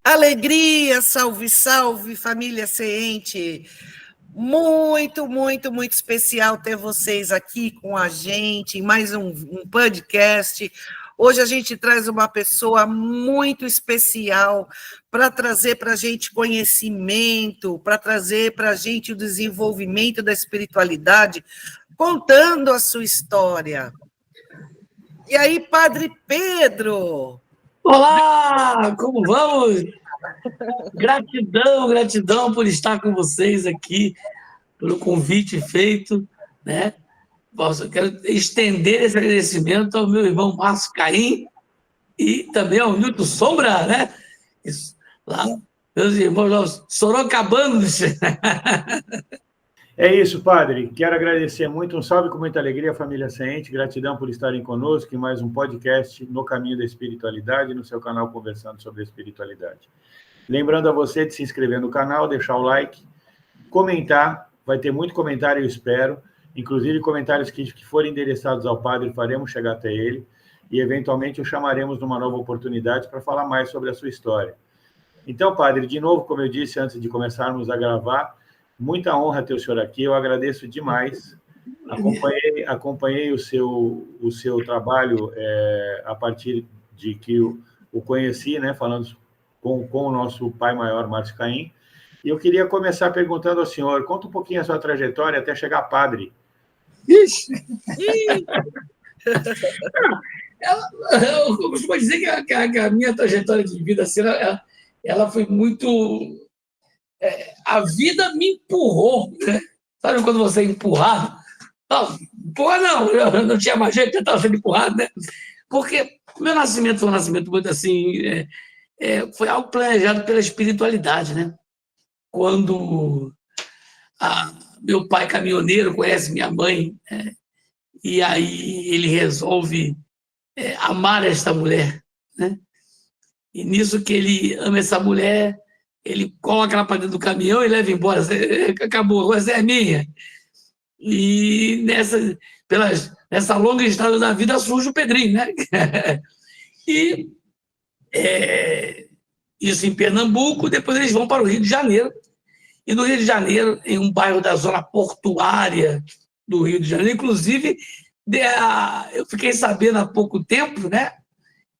Alegria, salve, salve, família Seente. Muito, muito, muito especial ter vocês aqui com a gente em mais um podcast. Hoje a gente traz uma pessoa muito especial para trazer para a gente conhecimento, para trazer para a gente o desenvolvimento da espiritualidade, contando a sua história. E aí, Padre Pedro? Olá, como vamos? Gratidão, gratidão por estar com vocês aqui, pelo convite feito, né? Eu quero estender esse agradecimento ao meu irmão Márcio Caim e também ao Nilton Sombra, né? Lá, meus irmãos sorocabanos. É isso, padre. Quero agradecer muito. Um salve com muita alegria, família Seente. Gratidão por estarem conosco em mais um podcast no Caminho da Espiritualidade, no seu canal Conversando sobre a Espiritualidade. Lembrando a você de se inscrever no canal, deixar o like, comentar. Vai ter muito comentário, eu espero. Inclusive, comentários que forem endereçados ao padre, faremos chegar até ele. E, eventualmente, o chamaremos numa nova oportunidade para falar mais sobre a sua história. Então, padre, de novo, como eu disse antes de começarmos a gravar, muita honra ter o senhor aqui, eu agradeço demais. Acompanhei o seu trabalho a partir de que o conheci, né, falando com o nosso pai maior, Márcio Caim. E eu queria começar perguntando ao senhor, conta um pouquinho a sua trajetória até chegar a padre. Ixi! Eu costumo dizer que a minha trajetória de vida assim, ela foi muito... a vida me empurrou, né? Sabe quando você é empurrado? Não, empurrar não, eu não tinha mais jeito, eu estava sendo empurrado, né? Porque o meu nascimento foi um nascimento muito assim, foi algo planejado pela espiritualidade, né? Quando meu pai caminhoneiro conhece minha mãe, e aí ele resolve amar esta mulher, né? E nisso que ele ama essa mulher, ele coloca ela para dentro do caminhão e leva embora. Acabou, agora você é minha. E nessa longa estrada da vida surge o Pedrinho, né? E isso em Pernambuco, depois eles vão para o Rio de Janeiro. E no Rio de Janeiro, em um bairro da zona portuária do Rio de Janeiro, inclusive, eu fiquei sabendo há pouco tempo, né,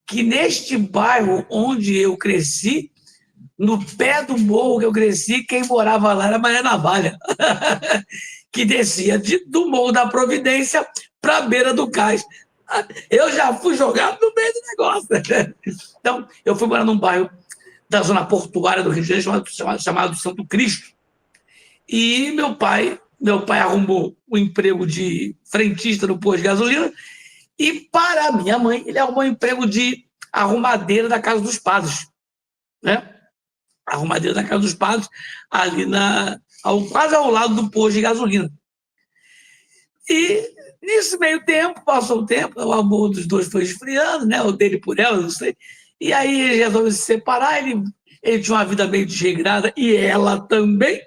que neste bairro onde eu cresci, no pé do morro que eu cresci, quem morava lá era Maria Navalha, que descia do Morro da Providência para a beira do cais. Eu já fui jogado no meio do negócio. Então, eu fui morar num bairro da zona portuária do Rio de Janeiro, chamado Santo Cristo. E meu pai arrumou um emprego de frentista no posto de gasolina, e para a minha mãe, ele arrumou um emprego de arrumadeira da Casa dos Padres, né? Arrumadeira da Casa dos Padres, ali quase ao lado do posto de gasolina. E nesse meio tempo, passou o tempo, o amor dos dois foi esfriando, né? O dele por ela, não sei. E aí ele resolveu se separar, ele tinha uma vida meio desregrada, e ela também.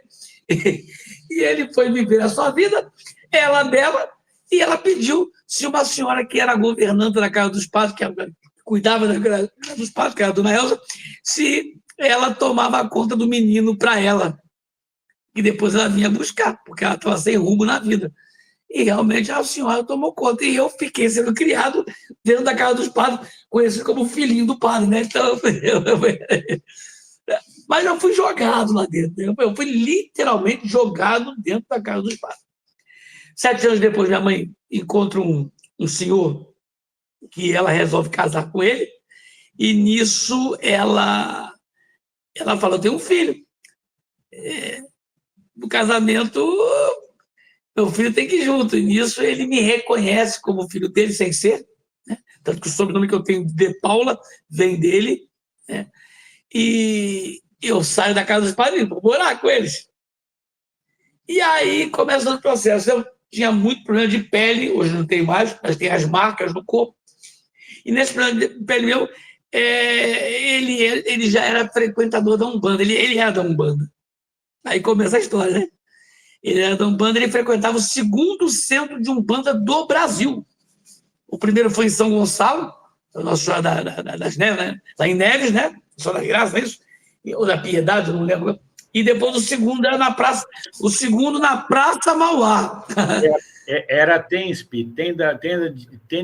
E ele foi viver a sua vida, ela dela, e ela pediu se uma senhora que era governanta da Casa dos Padres, que cuidava da Casa dos Padres, que era a dona Elza, se ela tomava conta do menino para ela, e depois ela vinha buscar, porque ela estava sem rumo na vida. E realmente a senhora tomou conta, e eu fiquei sendo criado dentro da Casa dos Padres, conhecido como filhinho do padre, né? Então, mas eu fui jogado lá dentro, eu fui literalmente jogado dentro da Casa dos Padres. 7 anos depois, minha mãe encontra um senhor que ela resolve casar com ele, e nisso ela fala, eu tenho um filho. No casamento, meu filho tem que ir junto. E nisso ele me reconhece como filho dele, sem ser, né? Tanto que o sobrenome que eu tenho de Paula vem dele, né? E eu saio da Casa dos Padres, vou morar com eles. E aí começa o processo. Eu tinha muito problema de pele, hoje não tem mais, mas tem as marcas no corpo. E nesse problema de pele meu, ele já era frequentador da Umbanda, ele era da Umbanda. Aí começa a história, né? Ele era da Umbanda, ele frequentava o segundo centro de Umbanda do Brasil. O primeiro foi em São Gonçalo, Nossa Senhora das Neves, né? Lá em Neves, né? Senhora da Graça, não é isso? Ou da Piedade, não lembro. E depois o segundo era na Praça, o segundo na Praça Mauá. Era tenda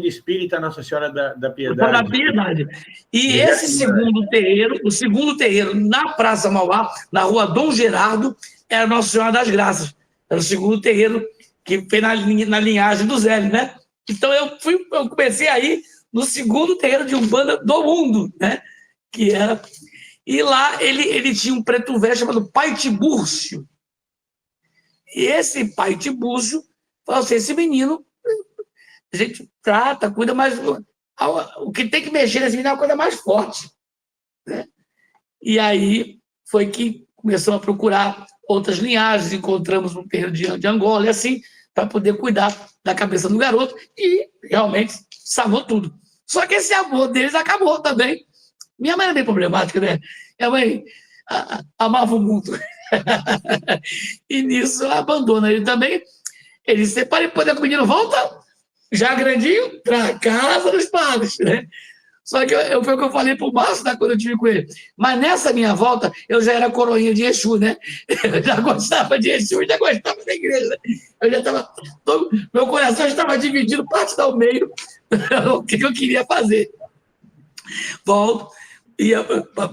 espírita Nossa Senhora da Piedade. Da Piedade. E esse segundo terreiro na Praça Mauá, na rua Dom Gerardo, era Nossa Senhora das Graças. Era o segundo terreiro que foi na linhagem do Zé, né? Então eu comecei aí no segundo terreiro de Umbanda do mundo, né? Que era... E lá ele tinha um preto velho chamado Pai Tibúrcio. E esse Pai Tibúrcio falou assim, esse menino, a gente trata, cuida, mas o que tem que mexer nesse menino é uma coisa mais forte. Né? E aí foi que começamos a procurar outras linhagens, encontramos um terreiro de Angola, e assim, para poder cuidar da cabeça do garoto, e realmente salvou tudo. Só que esse amor deles acabou também. Minha mãe era bem problemática, né? Minha mãe amava o mundo. E nisso ela abandona ele também. Ele se separa e depois o menino volta, já grandinho, para casa dos padres, né? Só que foi o que eu falei para o Márcio, né, quando eu estive com ele. Mas nessa minha volta, eu já era coroinha de Exu, né? Eu já gostava de Exu, já gostava da igreja. Eu já estava... Meu coração estava dividido, parte ao meio, o que eu queria fazer. Volto,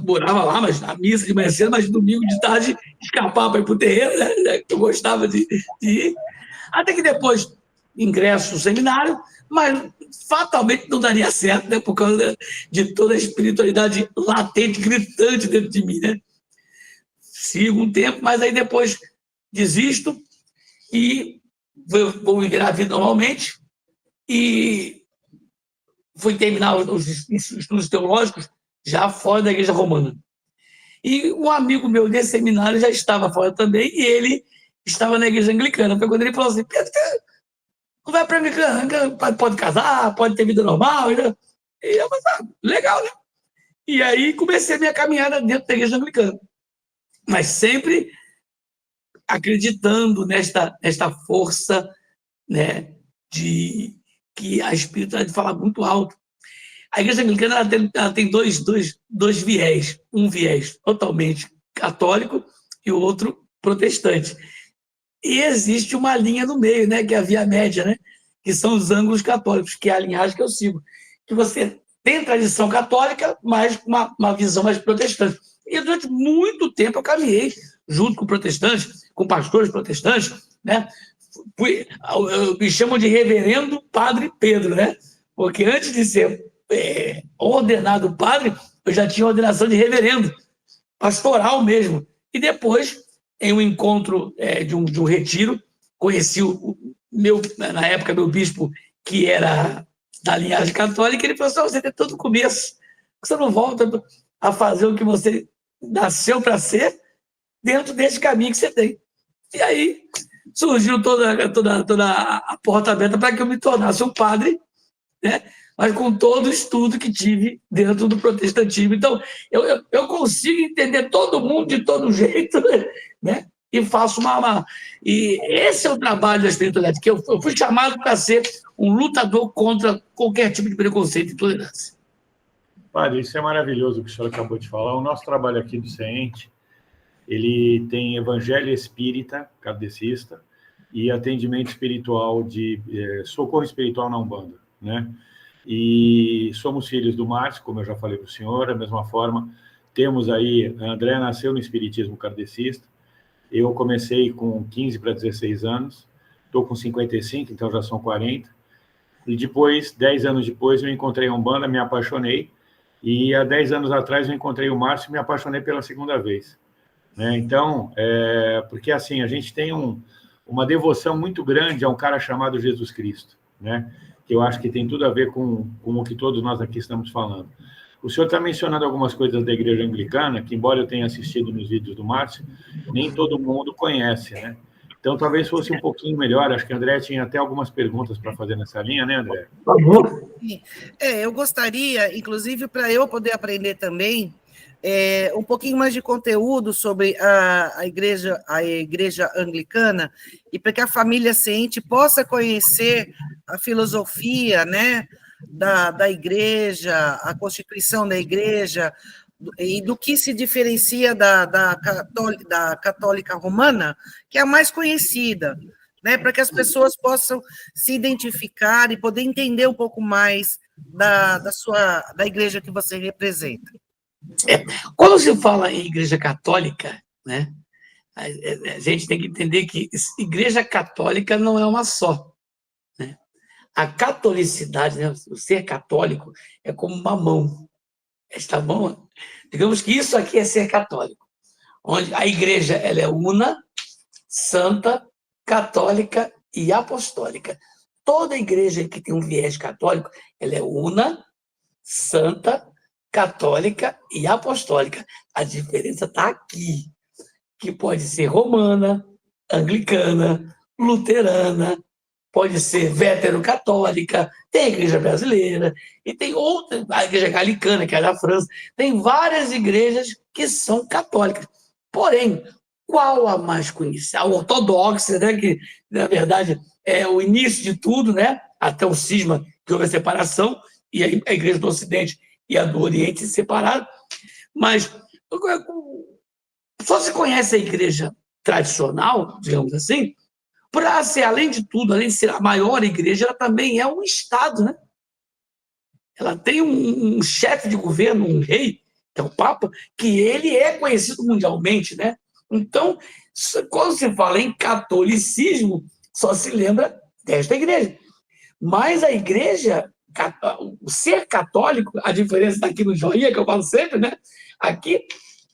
morava lá, mas na missa de manhã cedo, mas domingo de tarde escapava para ir para o terreiro, né? Eu gostava de ir. Até que depois ingresso no seminário, mas fatalmente não daria certo, né? Por causa de toda a espiritualidade latente, gritante dentro de mim, né? Sigo um tempo, mas aí depois desisto e vou viver a vida normalmente e fui terminar os estudos teológicos já fora da Igreja Romana. E um amigo meu desse seminário já estava fora também e ele estava na Igreja Anglicana. Foi quando ele falou assim, Pedro, não vai para a Anglicana, pode casar, pode ter vida normal. E eu falei, legal, né? E aí comecei a minha caminhada dentro da Igreja Anglicana. Mas sempre acreditando nesta força, né, de que a espiritualidade fala muito alto. A Igreja Anglicana ela tem dois viés. Um viés totalmente católico e o outro protestante. E existe uma linha no meio, né, que é a via média, né, que são os ângulos católicos, que é a linhagem que eu sigo. Que você tem tradição católica, mas uma visão mais protestante. E durante muito tempo eu caminhei junto com protestantes, com pastores protestantes, né? Me chamam de reverendo Padre Pedro, né? Porque antes de ser ordenado padre, eu já tinha ordenação de reverendo, pastoral mesmo. E depois, em um encontro de um retiro, conheci na época, meu bispo, que era da linhagem católica, ele falou assim, você tem todo o começo, você não volta a fazer o que você nasceu para ser dentro desse caminho que você tem. E aí surgiu toda a porta aberta para que eu me tornasse um padre, né? Mas com todo o estudo que tive dentro do protestantismo. Então, eu consigo entender todo mundo de todo jeito, né? E faço E esse é o trabalho da espiritualidade, que eu fui chamado para ser um lutador contra qualquer tipo de preconceito e intolerância. Padre, isso é maravilhoso o que o senhor acabou de falar. O nosso trabalho aqui do CENTE, ele tem evangelho espírita, kardecista, e atendimento espiritual socorro espiritual na Umbanda, né? E somos filhos do Márcio, como eu já falei para o senhor, da mesma forma, temos aí, a Andréa nasceu no espiritismo kardecista, eu comecei com 15 para 16 anos, estou com 55, então já são 40, e depois, 10 anos depois, eu encontrei a Umbanda, me apaixonei, e há 10 anos atrás eu encontrei o Márcio e me apaixonei pela segunda vez. Né? Então, porque assim, a gente tem uma devoção muito grande a um cara chamado Jesus Cristo, né? Que eu acho que tem tudo a ver com o que todos nós aqui estamos falando. O senhor está mencionando algumas coisas da Igreja Anglicana, que embora eu tenha assistido nos vídeos do Márcio, nem todo mundo conhece, né? Então, talvez fosse um pouquinho melhor. Acho que a André tinha até algumas perguntas para fazer nessa linha, né, André? Por favor. Eu gostaria, inclusive, para eu poder aprender também, um pouquinho mais de conteúdo sobre a igreja anglicana, e para que a família ciente possa conhecer a filosofia, né, da igreja, a constituição da igreja, e do que se diferencia da católica romana, que é a mais conhecida, né, para que as pessoas possam se identificar e poder entender um pouco mais da igreja que você representa. Quando se fala em igreja católica, né, a gente tem que entender que igreja católica não é uma só, né? A catolicidade, né, o ser católico, é como uma mão. Esta mão, digamos que isso aqui é ser católico, onde a igreja ela é una, santa, católica e apostólica. Toda igreja que tem um viés católico, ela é una, santa, católica e apostólica. A diferença está aqui, que pode ser romana, anglicana, luterana, pode ser vétero-católica, tem a igreja brasileira, e tem outra, a igreja galicana, que é da França, tem várias igrejas que são católicas. Porém, qual a mais conhecida? A ortodoxa, né, que, na verdade, é o início de tudo, né, até o cisma, que houve a separação, e a igreja do Ocidente e a do Oriente se separaram, mas só se conhece a igreja tradicional, digamos assim, para ser, além de tudo, além de ser a maior igreja, ela também é um Estado, né? Ela tem um chefe de governo, um rei, que é o Papa, que ele é conhecido mundialmente, né? Então, quando se fala em catolicismo, só se lembra desta igreja. Mas a igreja, o ser católico, a diferença daqui no joinha, que eu falo sempre, né? Aqui,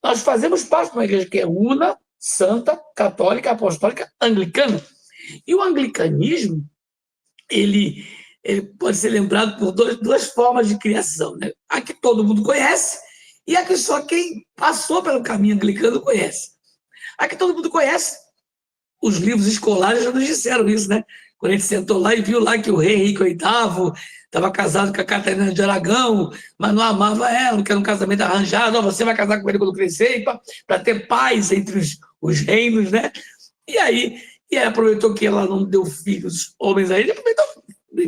nós fazemos parte de uma igreja que é una, santa, católica, apostólica, anglicana. E o anglicanismo, ele pode ser lembrado por duas formas de criação, né? A que todo mundo conhece e a que só quem passou pelo caminho anglicano conhece. A que todo mundo conhece, os livros escolares já nos disseram isso, né? Quando a gente sentou lá e viu lá que o rei Henrique VIII estava casado com a Catarina de Aragão, mas não amava ela, que era um casamento arranjado, não, você vai casar com ele quando crescer, para ter paz entre os reinos, né? E aí aproveitou que ela não deu filhos homens a ele,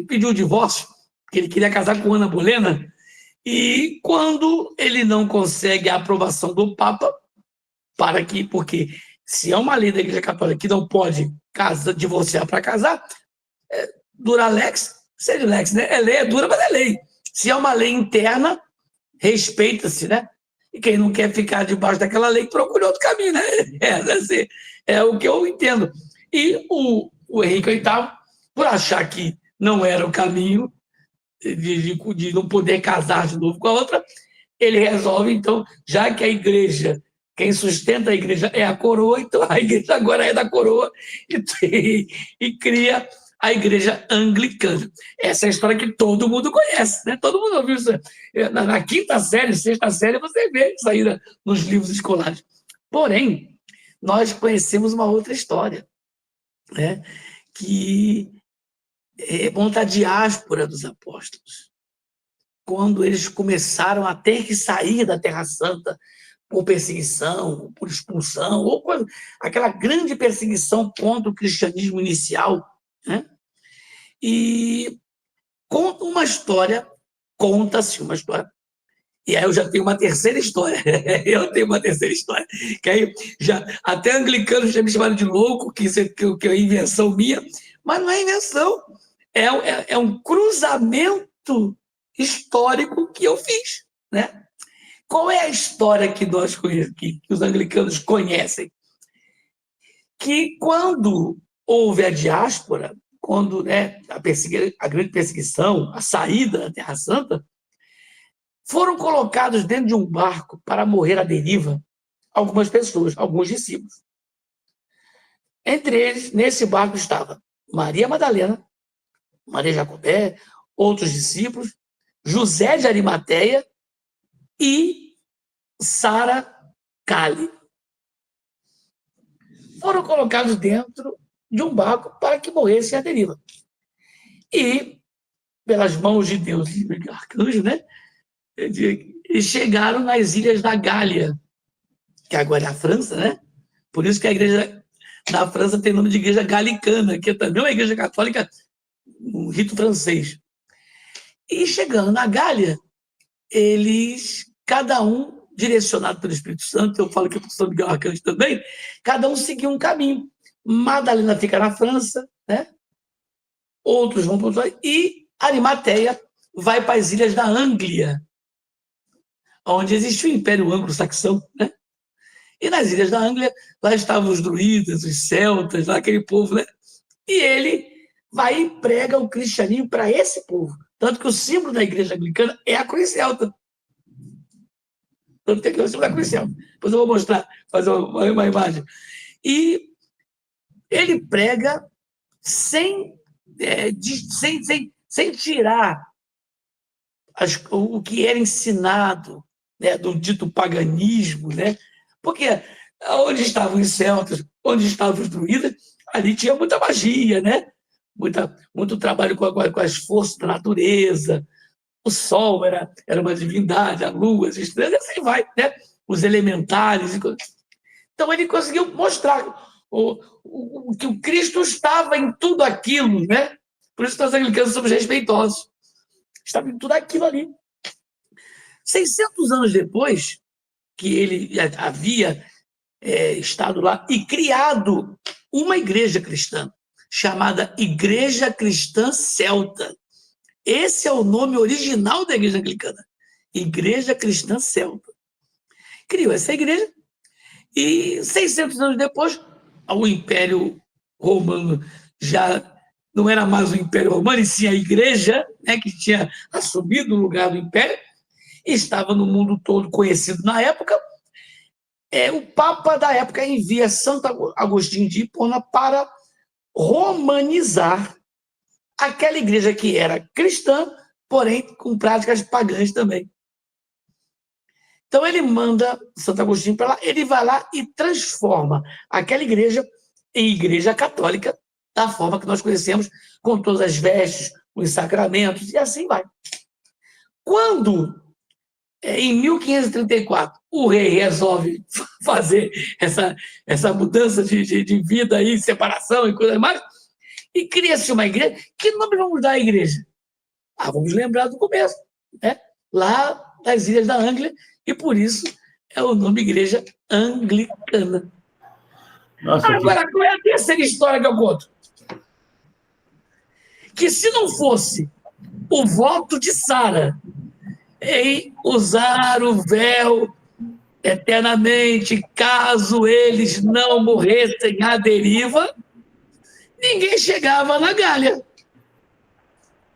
pediu o divórcio, porque ele queria casar com Ana Bolena, e quando ele não consegue a aprovação do Papa, porque se é uma lei da Igreja Católica que não pode divorciar para casar, dura lex, sed lex, né? É lei, é dura, mas é lei. Se é uma lei interna, respeita-se, né? E quem não quer ficar debaixo daquela lei, procura outro caminho, né? É o que eu entendo. E o Henrique VIII, por achar que não era o caminho de não poder casar de novo com a outra, ele resolve, então, já que a igreja, quem sustenta a igreja é a coroa, então a igreja agora é da coroa e cria a igreja anglicana. Essa é a história que todo mundo conhece, né? Todo mundo ouviu isso. Na quinta série, sexta série, você vê isso aí nos livros escolares. Porém, nós conhecemos uma outra história, né? Que remonta à diáspora dos apóstolos. Quando eles começaram a ter que sair da Terra Santa por perseguição, por expulsão, ou aquela grande perseguição contra o cristianismo inicial, né? E conta-se uma história, e aí eu já tenho uma terceira história, que aí até anglicanos já me chamaram de louco, que é invenção minha, mas não é invenção, é um cruzamento histórico que eu fiz, né? Qual é a história que os anglicanos conhecem? Que quando houve a diáspora, quando, né, a grande perseguição, a saída da Terra Santa, foram colocados dentro de um barco para morrer à deriva algumas pessoas, alguns discípulos. Entre eles, nesse barco estava Maria Madalena, Maria Jacobé, outros discípulos, José de Arimateia e Sara Cali. Foram colocados dentro de um barco para que morressem à deriva. E, pelas mãos de Deus e do arcanjo, né, e chegaram nas ilhas da Gália, que agora é a França, né? Por isso que a igreja da França tem nome de igreja galicana, que é também uma igreja católica, um rito francês. E chegando na Gália, eles, cada um direcionado pelo Espírito Santo, eu falo que é São Miguel Arcanjo também, cada um seguiu um caminho. Madalena fica na França, né? Outros vão para outro lado, e Arimateia vai para as ilhas da Anglia, onde existe o Império Anglo-Saxão, né? E nas ilhas da Anglia, lá estavam os druidas, os celtas, lá aquele povo, né? E ele vai e prega o cristianismo para esse povo. Tanto que o símbolo da igreja anglicana é a cruz celta. Tanto que aqui é o símbolo da cruz celta. Depois eu vou mostrar, fazer uma imagem. E ele prega sem tirar o que era ensinado, né, do dito paganismo, né? Porque onde estavam os celtas, onde estavam os druidas, ali tinha muita magia, né? Muito trabalho com as forças da natureza. O sol era uma divindade, a lua, as estrelas, e assim vai, né? Os elementares. Então ele conseguiu mostrar que o Cristo estava em tudo aquilo, né? Por isso que nós anglicanos somos respeitosos. Estava em tudo aquilo ali. 600 anos depois que ele havia estado lá e criado uma igreja cristã, chamada Igreja Cristã Celta. Esse é o nome original da igreja anglicana, Igreja Cristã Celta. Criou essa igreja e 600 anos depois, o Império Romano já não era mais o Império Romano, e sim a igreja, né, que tinha assumido o lugar do Império, estava no mundo todo conhecido na época. O Papa da época envia Santo Agostinho de Hipona para romanizar aquela igreja que era cristã, porém com práticas pagãs também. Então ele manda Santo Agostinho para lá, ele vai lá e transforma aquela igreja em igreja católica, da forma que nós conhecemos, com todas as vestes, os sacramentos, e assim vai. Quando, em 1534, o rei resolve fazer essa mudança de vida, aí, separação e coisa mais, e cria-se uma igreja. Que nome vamos dar à igreja? Vamos lembrar do começo, né? Lá das Ilhas da Anglia, e por isso é o nome Igreja Anglicana. Nossa, agora, qual é a terceira história que eu conto? Que se não fosse o voto de Sara em usar o véu eternamente, caso eles não morressem à deriva, ninguém chegava na Gália.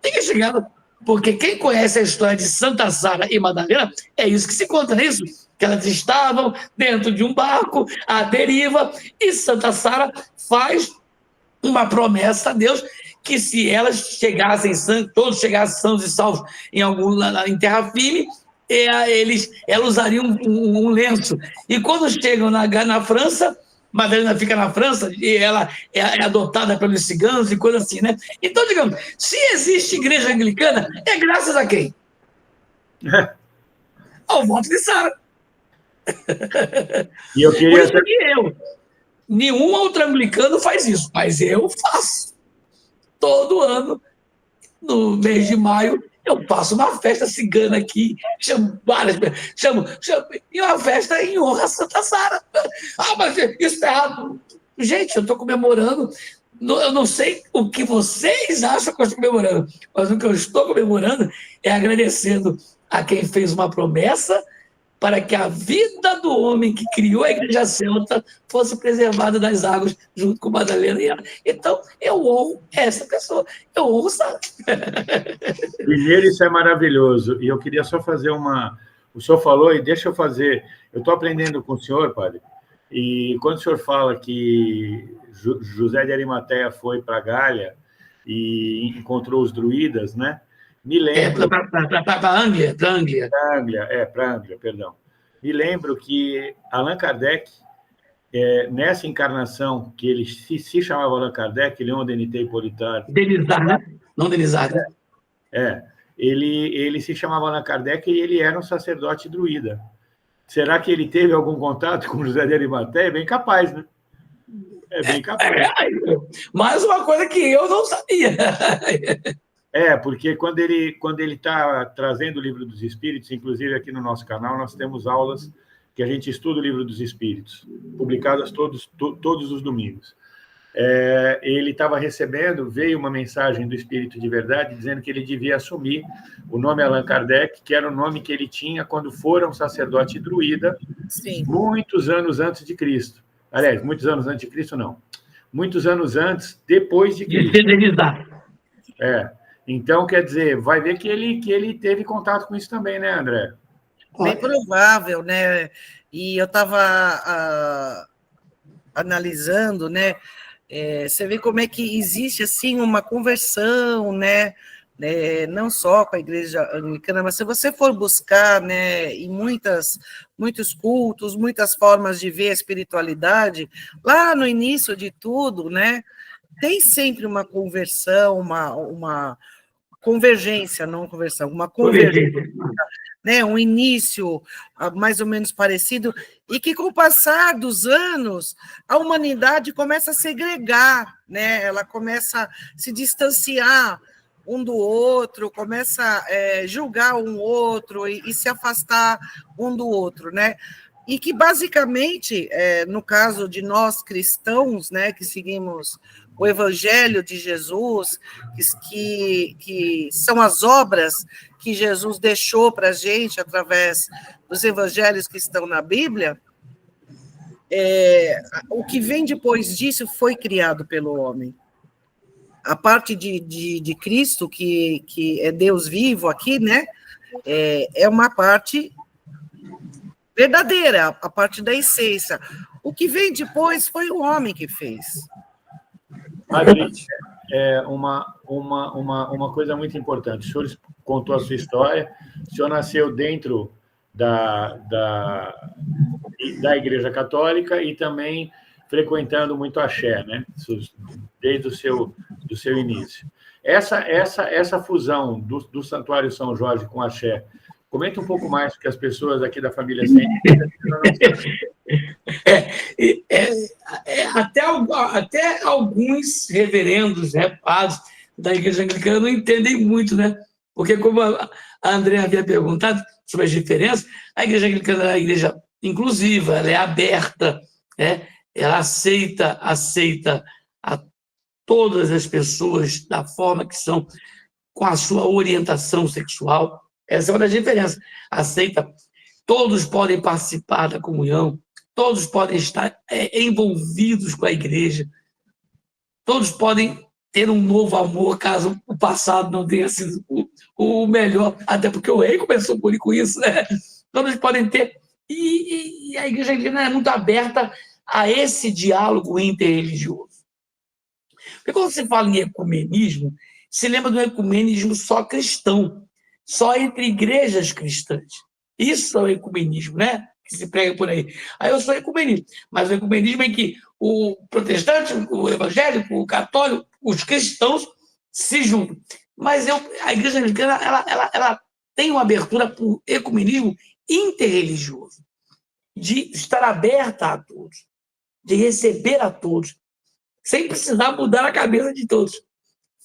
Ninguém chegava. Porque quem conhece a história de Santa Sara e Madalena, é isso que se conta, não é isso? Que elas estavam dentro de um barco, à deriva, e Santa Sara faz uma promessa a Deus que se elas chegassem, todos chegassem sãos e salvos em terra firme, ela usaria um lenço. E quando chegam na França, Madalena fica na França e ela é adotada pelos ciganos e coisa assim, né? Então, digamos, se existe igreja anglicana, é graças a quem? Ao voto de Sara. E eu queria... Por isso que nenhum outro anglicano faz isso, mas eu faço. Todo ano, no mês de maio, eu faço uma festa cigana aqui, chamo várias pessoas, e uma festa em honra a Santa Sara. Mas isso é errado. Gente, eu estou comemorando, eu não sei o que vocês acham que eu estou comemorando, mas o que eu estou comemorando é agradecendo a quem fez uma promessa para que a vida do homem que criou a Igreja Celta fosse preservada das águas, junto com Madalena e ela. Então, eu honro essa pessoa, eu honro Sara. Primeiro, isso é maravilhoso. E eu queria só fazer uma... O senhor falou, e deixa eu fazer... Eu estou aprendendo com o senhor, padre, e quando o senhor fala que José de Arimateia foi para Gália e encontrou os druidas, né? Me lembro... Para a Anglia. Para a Anglia, perdão. Me lembro que Allan Kardec, nessa encarnação, que ele se chamava Allan Kardec, Leon Denis Hippolyte... Denisard, né? Não Denisard, né? ele se chamava Allan Kardec e ele era um sacerdote druida. Será que ele teve algum contato com José de Arimateia? É bem capaz, né? É bem capaz. Mais uma coisa que eu não sabia. Porque quando ele está trazendo o Livro dos Espíritos, inclusive aqui no nosso canal, nós temos aulas que a gente estuda o Livro dos Espíritos, publicadas todos os domingos. Ele estava recebendo, veio uma mensagem do Espírito de Verdade dizendo que ele devia assumir o nome Allan Kardec, que era o nome que ele tinha quando fora um sacerdote druida, Sim. muitos anos antes de Cristo. Aliás, muitos anos antes de Cristo, não. Muitos anos antes, depois de Cristo. De fidelizar. Então, quer dizer, vai ver que ele teve contato com isso também, né, André? Bem provável, né? E eu estava analisando, né? Você vê como é que existe assim uma conversão, né? Não só com a Igreja Anglicana, mas se você for buscar, né, em muitos cultos, muitas formas de ver a espiritualidade, lá no início de tudo, né, tem sempre uma conversão, uma convergência, não conversão, uma convergência, né, um início mais ou menos parecido, e que com o passar dos anos, a humanidade começa a segregar, né, ela começa a se distanciar um do outro, começa a julgar um outro e se afastar um do outro, né? E que, basicamente, no caso de nós cristãos, né, que seguimos o Evangelho de Jesus, que são as obras que Jesus deixou para a gente através dos evangelhos que estão na Bíblia, o que vem depois disso foi criado pelo homem. A parte de Cristo, que é Deus vivo aqui, né, é uma parte verdadeira, a parte da essência. O que vem depois foi o homem que fez. Margarite, uma coisa muito importante. O senhor contou a sua história, o senhor nasceu dentro da Igreja Católica e também frequentando muito axé, né? Desde o seu início. Essa fusão do Santuário São Jorge com axé, comenta um pouco mais, porque as pessoas aqui da família até alguns reverendos, né, padres da Igreja Anglicana não entendem muito, né? Porque, como a André havia perguntado sobre as diferenças, a Igreja Anglicana é uma igreja inclusiva, ela é aberta, né? Ela aceita a todas as pessoas da forma que são, com a sua orientação sexual. Essa é uma das diferenças. Aceita, todos podem participar da comunhão, todos podem estar envolvidos com a igreja, todos podem ter um novo amor, caso o passado não tenha sido o melhor, até porque o rei começou com isso, né? Todos podem ter, e a igreja anglicana é muito aberta a esse diálogo interreligioso. Porque quando se fala em ecumenismo, se lembra do ecumenismo só cristão, só entre igrejas cristãs. Isso é o ecumenismo, né? Que se prega por aí. Aí eu sou ecumenismo, mas o ecumenismo é que o protestante, o evangélico, o católico, os cristãos se juntam. Mas a igreja anglicana ela tem uma abertura para o ecumenismo interreligioso, de estar aberta a todos, de receber a todos, sem precisar mudar a cabeça de todos.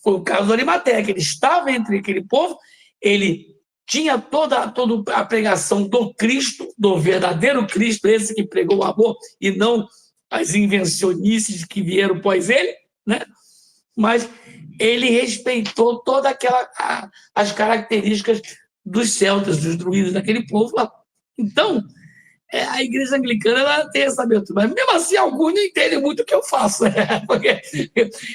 Foi o caso do Arimateia, que ele estava entre aquele povo, ele tinha toda a pregação do Cristo, do verdadeiro Cristo, esse que pregou o amor, e não as invencionices que vieram após ele, né? Mas ele respeitou todas as características dos celtas, dos druidas, daquele povo lá. Então, a igreja anglicana ela tem essa abertura, mas mesmo assim alguns não entendem muito o que eu faço, né? Porque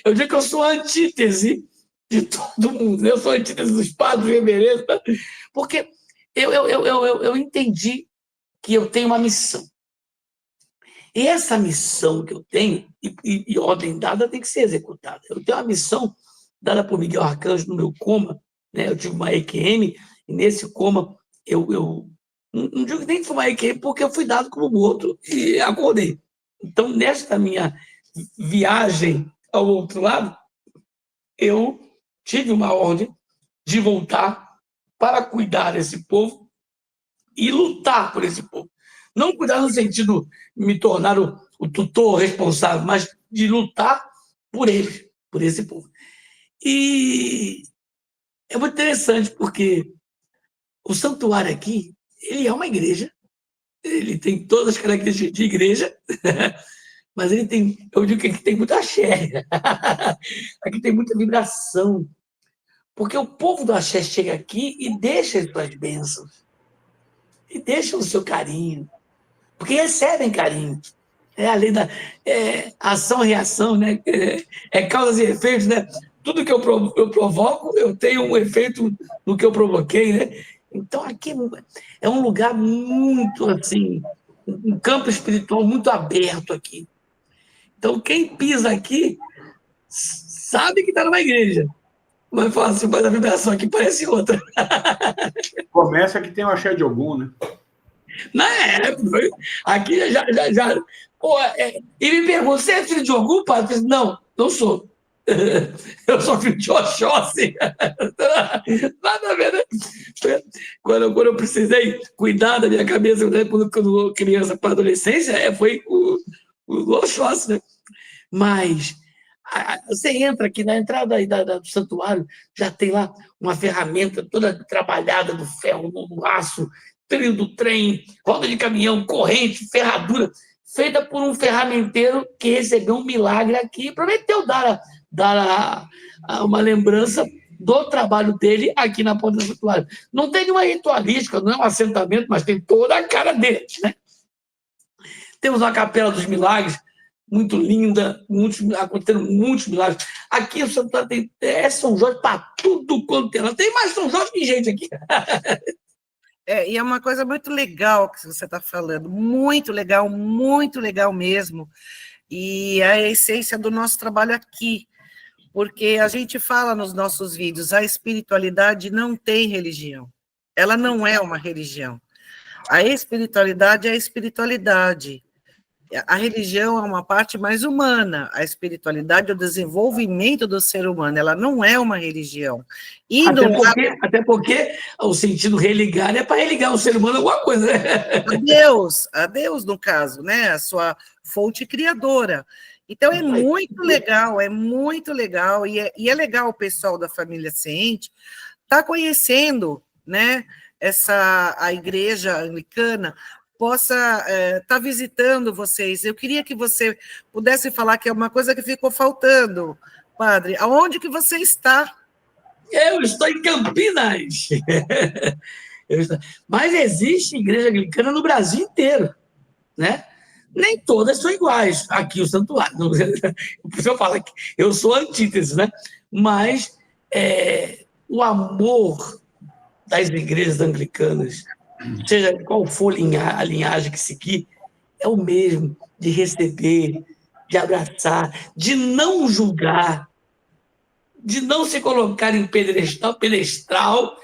eu digo que eu sou a antítese de todo mundo, eu sou a antítese dos padres, reverendos, porque eu entendi que eu tenho uma missão. E essa missão que eu tenho, e ordem dada, tem que ser executada. Eu tenho uma missão dada por Miguel Arcanjo no meu coma, né? Eu tive uma EQM, e nesse coma eu não digo nem que foi uma EQM, porque eu fui dado como morto e acordei. Então, nesta minha viagem ao outro lado, eu tive uma ordem de voltar para cuidar desse povo e lutar por esse povo. Não cuidar no sentido de me tornar o tutor responsável, mas de lutar por eles, por esse povo. E é muito interessante, porque o santuário aqui, ele é uma igreja, ele tem todas as características de igreja, mas ele tem, eu digo que aqui tem muita axé, aqui tem muita vibração, porque o povo do axé chega aqui e deixa as suas bênçãos, e deixa o seu carinho, porque recebem carinho. É a lei da ação-reação, né? Causas e efeitos, né? Tudo que eu provoco, eu tenho um efeito no que eu provoquei, né? Então, aqui é um lugar muito, assim, um campo espiritual muito aberto aqui. Então, quem pisa aqui sabe que está numa igreja. Mas fala assim, mas a vibração aqui parece outra. Começa que tem o axé de Ogum, né? Não é, aqui já. Pô, e me perguntou, você é filho de Ogum, padre? Eu disse, não sou. Eu sou filho de Oxóssi. Nada a ver, né? Quando eu precisei cuidar da minha cabeça, né, quando eu criança para adolescência, foi o Oxóssi, né? Mas você entra aqui na entrada do santuário, já tem lá uma ferramenta toda trabalhada do ferro no aço, trilho do trem, roda de caminhão, corrente, ferradura, feita por um ferramenteiro que recebeu um milagre aqui e prometeu dar uma lembrança do trabalho dele aqui na porta do santuário. Não tem nenhuma ritualística, não é um assentamento, mas tem toda a cara dele, né? Temos uma capela dos milagres, muito linda, acontecendo muitos milagres. Aqui o santuário tem São Jorge para tudo quanto tem. Tem mais São Jorge que gente aqui. E é uma coisa muito legal que você está falando, muito legal mesmo, e é a essência do nosso trabalho aqui, porque a gente fala nos nossos vídeos, a espiritualidade não tem religião, ela não é uma religião, a espiritualidade é a espiritualidade, a religião é uma parte mais humana, a espiritualidade é o desenvolvimento do ser humano, ela não é uma religião. E até porque o sentido religar é para religar o ser humano a alguma coisa, né? A Deus, no caso, né? A sua fonte criadora. Então, é muito legal, e é legal o pessoal da Família Seente estar conhecendo, né, a igreja anglicana, possa estar visitando vocês. Eu queria que você pudesse falar, que é uma coisa que ficou faltando, padre. Aonde que você está? Eu estou em Campinas. Mas existe igreja anglicana no Brasil inteiro, né? Nem todas são iguais. Aqui o santuário. Por isso eu falo que eu sou antítese, né? Mas o amor das igrejas anglicanas, seja qual for a linhagem que seguir, é o mesmo, de receber, de abraçar, de não julgar, de não se colocar em pedestral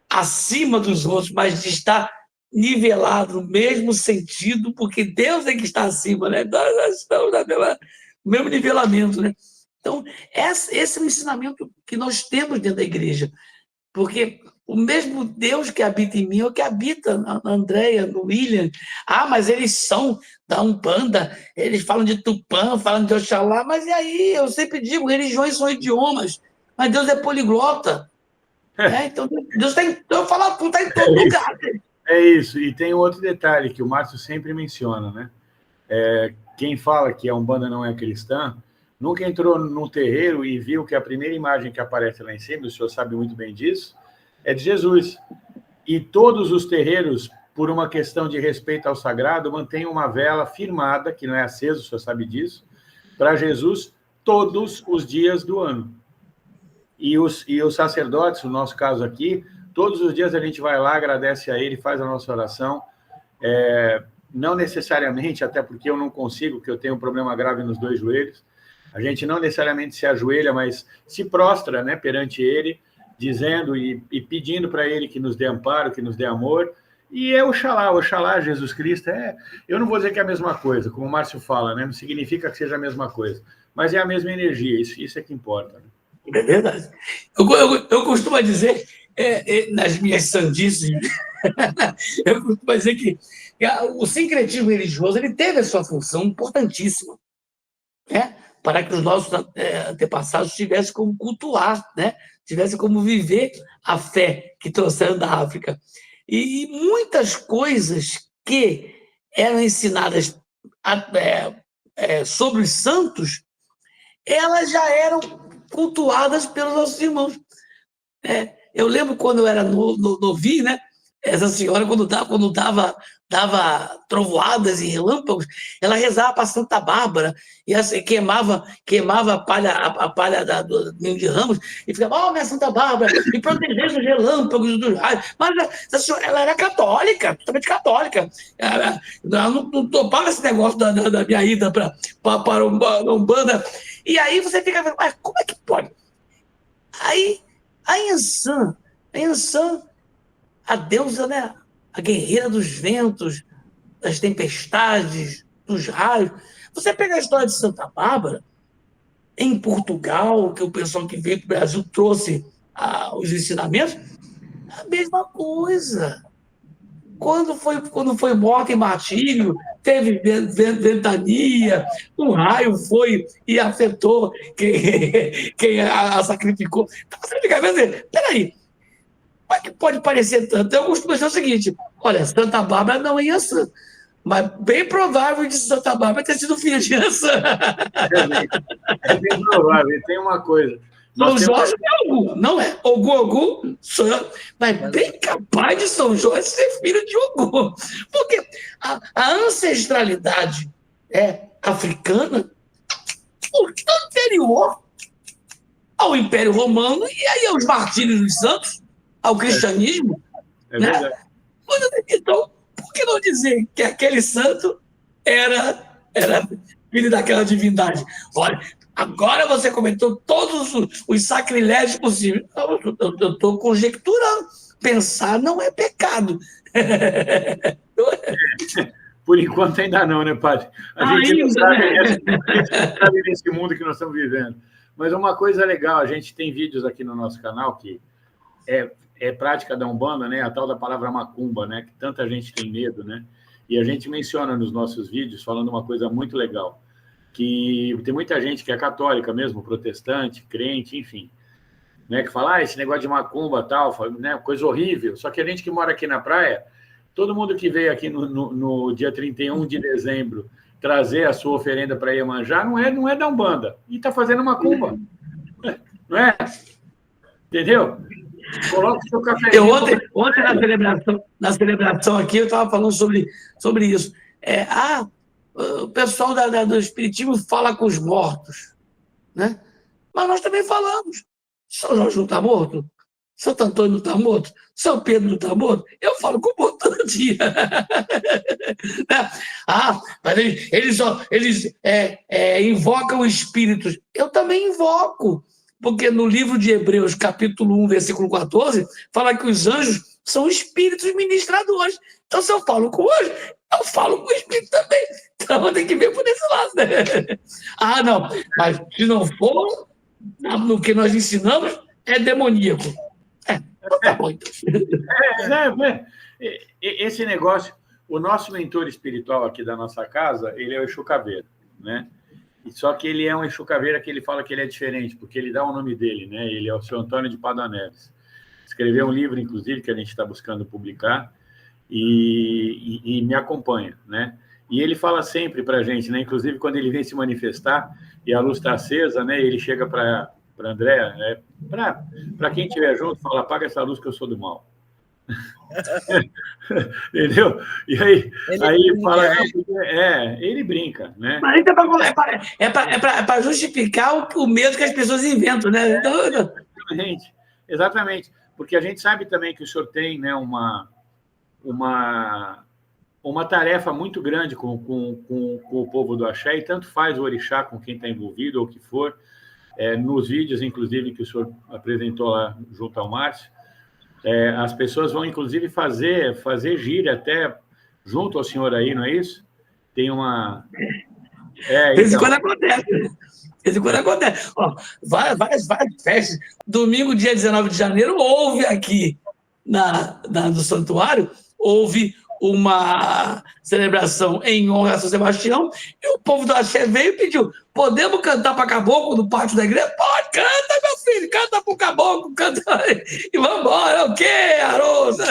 acima dos outros, mas de estar nivelado no mesmo sentido, porque Deus é que está acima, né? Nós estamos no mesmo nivelamento, né? Então, esse é o ensinamento que nós temos dentro da igreja, porque o mesmo Deus que habita em mim é o que habita na Andréia, no William. Mas eles são da Umbanda, eles falam de Tupã, falam de Oxalá, mas e aí? Eu sempre digo, religiões são idiomas, mas Deus é poliglota. Então, Deus está em todo lugar. É isso, e tem outro detalhe que o Márcio sempre menciona, né? Quem fala que a Umbanda não é cristã, nunca entrou no terreiro e viu que a primeira imagem que aparece lá em cima, o senhor sabe muito bem disso, é de Jesus. E todos os terreiros, por uma questão de respeito ao sagrado, mantêm uma vela firmada, que não é acesa, o senhor sabe disso, para Jesus todos os dias do ano. E os sacerdotes, no nosso caso aqui, todos os dias a gente vai lá, agradece a ele, faz a nossa oração. Não necessariamente, até porque eu não consigo, porque eu tenho um problema grave nos 2 joelhos, a gente não necessariamente se ajoelha, mas se prostra, né, perante ele, dizendo e pedindo para ele que nos dê amparo, que nos dê amor, e Oxalá, Jesus Cristo, eu não vou dizer que é a mesma coisa, como o Márcio fala, né? Não significa que seja a mesma coisa, mas é a mesma energia, isso é que importa. Né? É verdade. Eu costumo dizer nas minhas sandices, eu costumo dizer que o sincretismo religioso ele teve a sua função importantíssima, né? Para que os nossos antepassados tivessem como cultuar, né? Tivessem como viver a fé que trouxeram da África. E muitas coisas que eram ensinadas sobre os santos, elas já eram cultuadas pelos nossos irmãos. Eu lembro quando eu era novinho, né? Essa senhora, quando dava trovoadas e relâmpagos, ela rezava para Santa Bárbara e assim, queimava a palha do ninho de ramos e ficava, minha Santa Bárbara, me proteger dos relâmpagos, dos raios. Mas essa senhora, ela era católica, totalmente católica. Ela não topava esse negócio da minha ida para a Umbanda. E aí você fica vendo, mas como é que pode? Aí, a Yansan, a deusa, né? A guerreira dos ventos, das tempestades, dos raios. Você pega a história de Santa Bárbara, em Portugal, que o pessoal que veio para o Brasil trouxe os ensinamentos, a mesma coisa. Quando foi morta em martírio, teve ventania, um raio foi e afetou quem a sacrificou. Então você fica vendo, peraí, como é que pode parecer tanto? Eu costumo dizer o seguinte, olha, Santa Bárbara não é Yansan, mas bem provável de Santa Bárbara ter sido filha de Yansan. É bem provável, tem uma coisa. São Jorge é Ogum, não é? Ogum, mas bem capaz de São Jorge ser filho de Ogum. Porque a ancestralidade africana foi anterior ao Império Romano e aí aos martírios dos santos, ao cristianismo. É verdade. Né? Então, por que não dizer que aquele santo era filho daquela divindade? Olha, agora você comentou todos os sacrilégios possíveis. Eu estou conjecturando. Pensar não é pecado. Não é? Por enquanto ainda não, né, padre? A gente não sabe nesse mundo que nós estamos vivendo. Mas uma coisa legal, a gente tem vídeos aqui no nosso canal que é prática da Umbanda, né? A tal da palavra macumba, né? Que tanta gente tem medo, né? E a gente menciona nos nossos vídeos, falando uma coisa muito legal, que tem muita gente que é católica mesmo, protestante, crente, enfim, né? Que fala, esse negócio de macumba tal, né? Coisa horrível. Só que a gente que mora aqui na praia, todo mundo que veio aqui no dia 31 de dezembro trazer a sua oferenda para Iemanjá não é da Umbanda. E está fazendo macumba. Não é? Entendeu? Coloca o seu café. Ontem na celebração aqui, eu estava falando sobre isso. O pessoal do Espiritismo fala com os mortos, né? Mas nós também falamos. São Jorge não está morto? Santo Antônio não está morto? São Pedro não está morto? Eu falo com o morto todo dia. Mas eles invocam espíritos. Eu também invoco. Porque no livro de Hebreus, capítulo 1, versículo 14, fala que os anjos são espíritos ministradores. Então, se eu falo com o anjo, eu falo com o espírito também. Então, tem que ver por esse lado, né? Não, mas se não for, no que nós ensinamos, é demoníaco. Tá bom, então. Esse negócio, o nosso mentor espiritual aqui da nossa casa, ele é o Exu Caveira, né? Só que ele é um Exu Caveira que ele fala que ele é diferente, porque ele dá o nome dele, né? Ele é o seu Antônio de Padua Neves. Escreveu um livro, inclusive, que a gente está buscando publicar, e me acompanha, né? E ele fala sempre para a gente, né? Inclusive, quando ele vem se manifestar e a luz está acesa, né? Ele chega para Andréa, né? Para quem estiver junto, fala, apaga essa luz que eu sou do mal. Entendeu? E aí ele fala, ele brinca, né? Mas é para justificar o medo que as pessoas inventam, né? Exatamente, porque a gente sabe também que o senhor tem, né, uma tarefa muito grande com o povo do Axé, e tanto faz o orixá com quem está envolvido ou o que for, nos vídeos, inclusive, que o senhor apresentou lá junto ao Márcio. As pessoas vão, inclusive, fazer gíria até junto ao senhor aí, não é isso? Tem uma... De vez em quando acontece. vez em quando acontece. Ó, várias festas. Domingo, dia 19 de janeiro, houve aqui no santuário, houve uma celebração em honra a São Sebastião, e o povo do Axé veio e pediu: podemos cantar para caboclo no pátio da igreja? Pode, canta, meu filho, canta para o caboclo, canta e vamos embora. O quê, Arosa?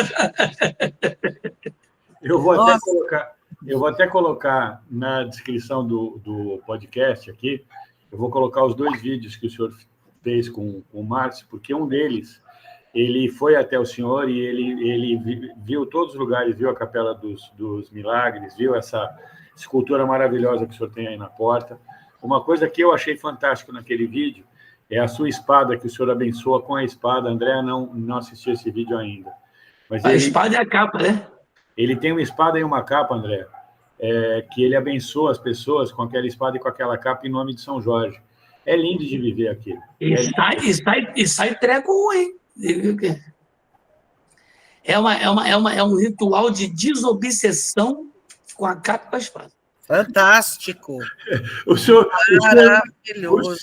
Eu vou até colocar na descrição do podcast aqui, eu vou colocar os 2 vídeos que o senhor fez com o Márcio, porque um deles, ele foi até o senhor e ele viu todos os lugares, viu a Capela dos Milagres, viu essa escultura maravilhosa que o senhor tem aí na porta. Uma coisa que eu achei fantástico naquele vídeo é a sua espada, que o senhor abençoa com a espada. André não assistiu esse vídeo ainda. Mas a espada é a capa, né? Ele tem uma espada e uma capa, André, que ele abençoa as pessoas com aquela espada e com aquela capa em nome de São Jorge. É lindo de viver aquilo. E sai treco ruim. É um ritual de desobsessão com a capa e com a espada. Fantástico. Maravilhoso.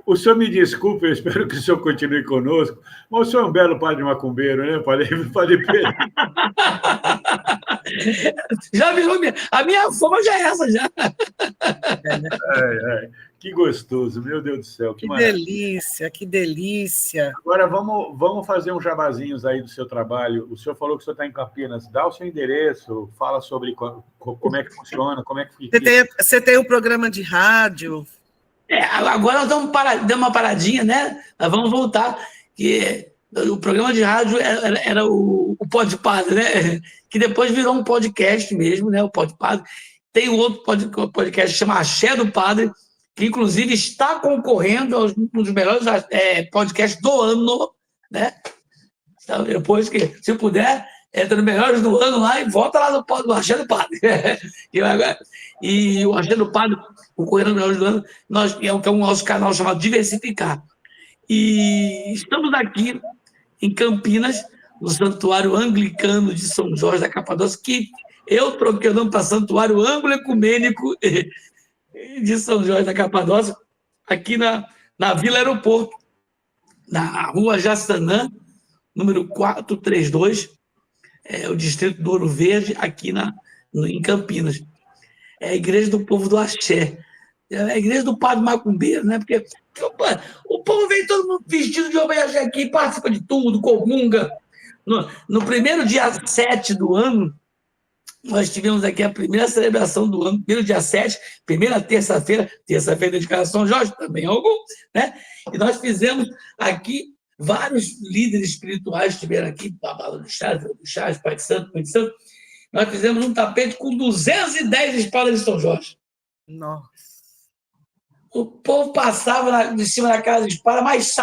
O senhor me desculpe, eu espero que o senhor continue conosco, mas o senhor é um belo padre macumbeiro, né, padre Pedro? Já virou a minha fama já é essa, já. Que gostoso, meu Deus do céu. Que delícia, que delícia. Agora, vamos fazer uns jabazinhos aí do seu trabalho. O senhor falou que o senhor está em Campinas. Dá o seu endereço, fala sobre como é que funciona, como é que fica. Você tem um programa de rádio. Agora nós damos uma paradinha, né? Nós vamos voltar, que o programa de rádio era o Pode Padre, né? Que depois virou um podcast mesmo, né? O Pode Padre. Tem um outro podcast que chama Axé do Padre, que inclusive está concorrendo aos um dos melhores podcasts do ano, né? Então, depois que, se puder, entra no melhores do ano lá e volta lá no Axé do Padre. E o Axé do Padre, concorrendo aos melhores do ano, que é um nosso canal chamado Diversificar. E estamos aqui em Campinas, no Santuário Anglicano de São Jorge da Capadócia, que eu troquei o nome para Santuário Anglo-Ecumênico de São Jorge da Capadócia, aqui na Vila Aeroporto, na Rua Jaçanã, número 432, o distrito do Ouro Verde, aqui em Campinas. É a Igreja do Povo do Axé. É a Igreja do Padre Macumbeiro, né? Porque o povo vem todo mundo vestido de homenagem aqui, participa de tudo, comunga. No primeiro dia 7 do ano, nós tivemos aqui a primeira celebração do ano, primeiro dia 7, primeira terça-feira dedicada a São Jorge, também algum, né? E nós fizemos aqui, vários líderes espirituais estiveram aqui, Babala do Chás, Pai de Santo, Mãe de Santo. Nós fizemos um tapete com 210 espadas de São Jorge. Nossa. O povo passava de cima da casa de espada, mas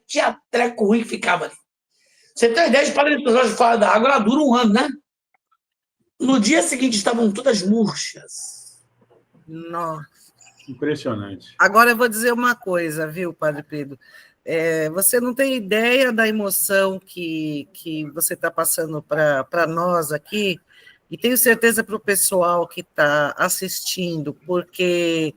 tinha treco ruim que ficava ali. Você tem uma ideia, de espada de São Jorge fora da água, ela dura um ano, né? No dia seguinte estavam todas murchas. Nossa. Impressionante. Agora eu vou dizer uma coisa, viu, Padre Pedro? Você não tem ideia da emoção que você está passando para nós aqui, e tenho certeza para o pessoal que está assistindo, porque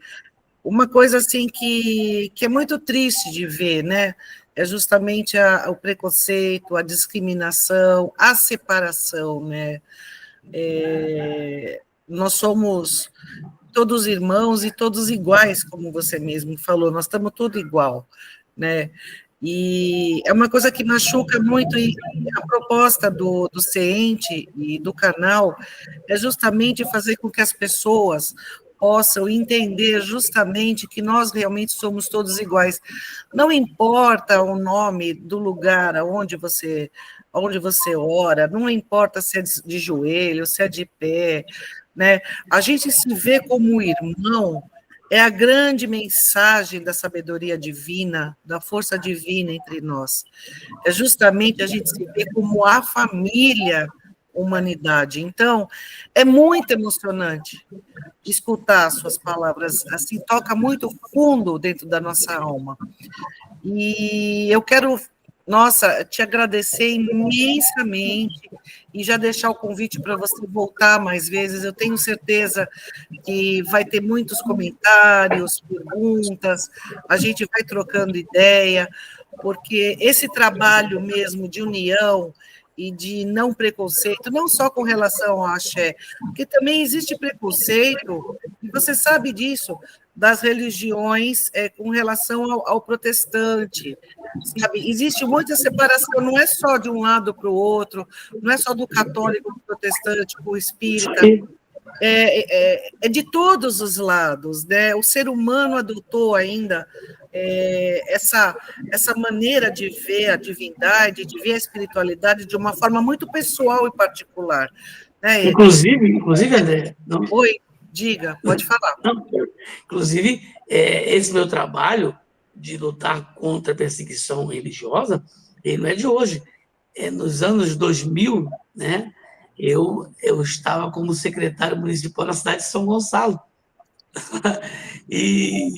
uma coisa assim que é muito triste de ver, né? É justamente o preconceito, a discriminação, a separação, né? Nós somos todos irmãos e todos iguais, como você mesmo falou, nós estamos todos igual, né? E é uma coisa que machuca muito, e a proposta do CENTE e do canal é justamente fazer com que as pessoas possam entender justamente que nós realmente somos todos iguais. Não importa o nome do lugar onde você ora, não importa se é de joelho, se é de pé, né? A gente se vê como irmão, é a grande mensagem da sabedoria divina, da força divina entre nós. É justamente a gente se ver como a família humanidade. Então, é muito emocionante escutar suas palavras, assim, toca muito fundo dentro da nossa alma. E eu quero Nossa, te agradecer imensamente e já deixar o convite para você voltar mais vezes. Eu tenho certeza que vai ter muitos comentários, perguntas, a gente vai trocando ideia, porque esse trabalho mesmo de união e de não preconceito, não só com relação ao axé, porque também existe preconceito, e você sabe disso, das religiões com relação ao protestante, sabe? Existe muita separação, não é só de um lado para o outro, não é só do católico para o protestante, para o espírita, é de todos os lados, né? O ser humano adotou ainda essa maneira de ver a divindade, de ver a espiritualidade de uma forma muito pessoal e particular, né? Inclusive, André, não, Oi, diga, pode falar. não, inclusive, esse meu trabalho de lutar contra a perseguição religiosa, ele não é de hoje. Nos anos 2000, né, eu estava como secretário municipal na cidade de São Gonçalo e,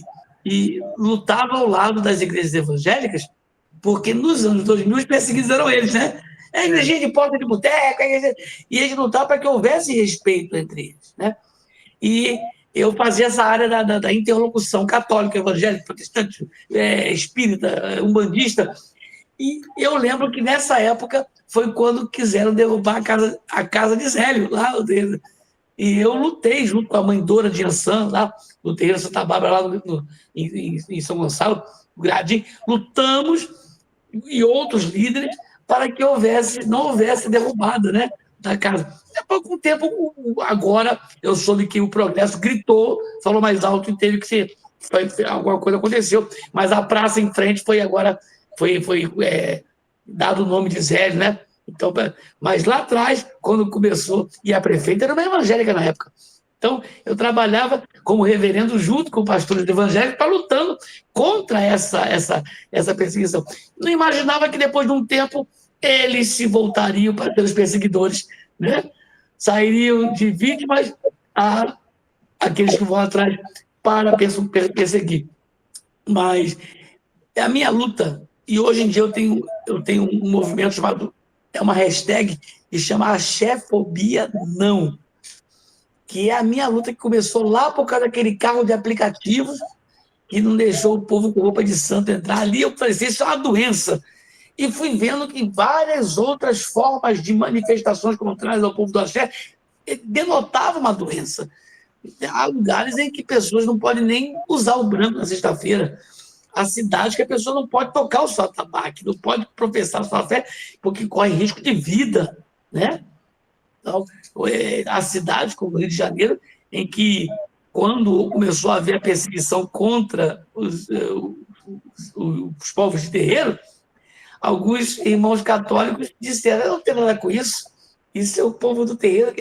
e lutava ao lado das igrejas evangélicas, porque nos anos 2000 os perseguidos eram eles, né? A igrejinha de porta de boteco, e eles lutavam para que houvesse respeito entre eles, né? E eu fazia essa área da interlocução católica, evangélica, protestante, espírita, umbandista. E eu lembro que nessa época foi quando quiseram derrubar a casa de Zélio, lá dele. E eu lutei junto com a mãe Dora de Ançã, lá no terreiro Santa Bárbara, lá em São Gonçalo, no Gradim. Lutamos, e outros líderes, para que não houvesse derrubada, né, da casa. Depois, com o tempo, agora, eu soube que o Progresso gritou, falou mais alto e teve que ser. Alguma coisa aconteceu, mas a praça em frente foi agora, foi dado o nome de Zélio, né? Então, mas lá atrás, quando começou, e a prefeita era uma evangélica na época. Então, eu trabalhava como reverendo junto com pastores evangélicos para lutando contra essa perseguição. Não imaginava que depois de um tempo eles se voltariam para os perseguidores, né? Sairiam de vítimas a aqueles que vão atrás para perseguir. Mas é a minha luta, e hoje em dia eu tenho um movimento chamado, uma hashtag que chama Axéfobia Não, que é a minha luta que começou lá por causa daquele carro de aplicativos que não deixou o povo com roupa de santo entrar ali. Eu falei, isso é uma doença. E fui vendo que várias outras formas de manifestações contrárias ao povo do axé denotavam uma doença. Há lugares em que pessoas não podem nem usar o branco na sexta-feira. Há cidades que a pessoa não pode tocar o seu atabaque, não pode professar a sua fé, porque corre risco de vida, né? Então, há cidades como o Rio de Janeiro, em que, quando começou a haver a perseguição contra os povos de terreiro, alguns irmãos católicos disseram, eu não tenho nada com isso é o povo do terreiro,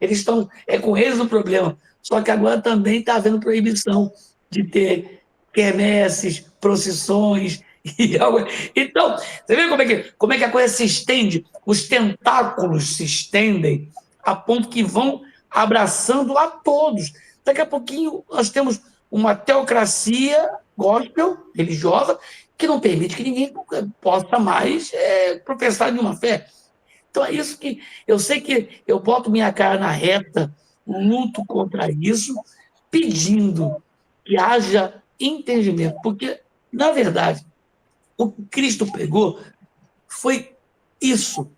eles estão, com eles o problema. Só que agora também está havendo proibição de ter quermesses, procissões, e algo. Então, você vê como é que a coisa se estende? Os tentáculos se estendem a ponto que vão abraçando a todos. Daqui a pouquinho nós temos uma teocracia gospel, religiosa, que não permite que ninguém possa mais professar nenhuma fé. Então é isso que eu sei, que eu boto minha cara na reta, luto contra isso, pedindo que haja entendimento, porque, na verdade, o que Cristo pregou foi isso,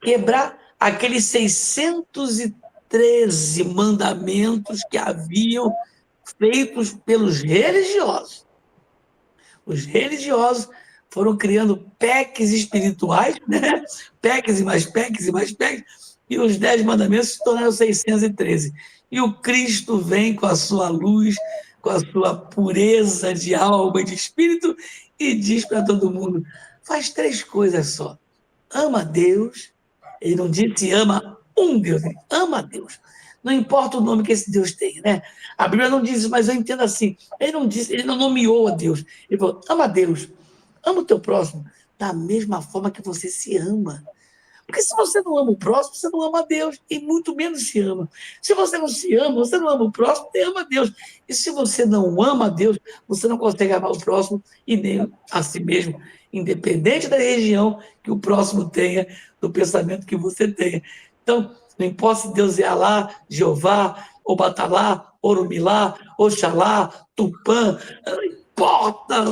quebrar aqueles 613 mandamentos que haviam feitos pelos religiosos. Os religiosos foram criando PECs espirituais, né? PECs e mais PECs e mais PECs, e os 10 mandamentos se tornaram 613. E o Cristo vem com a sua luz, com a sua pureza de alma e de espírito, e diz para todo mundo, faz 3 coisas só. Ama a Deus, ele não disse ama um Deus, ele ama a Deus. Não importa o nome que esse Deus tem, né? A Bíblia não diz isso, mas eu entendo assim. Ele não disse, ele não nomeou a Deus. Ele falou, ama a Deus, ama o teu próximo, da mesma forma que você se ama. Porque se você não ama o próximo, você não ama a Deus, e muito menos se ama. Se você não se ama, você não ama o próximo, nem ama a Deus. E se você não ama a Deus, você não consegue amar o próximo e nem a si mesmo, independente da religião que o próximo tenha, do pensamento que você tenha. Então, não importa se Deus é Alá, Jeová, Obatalá, Orumilá, Oxalá, Tupã, não importa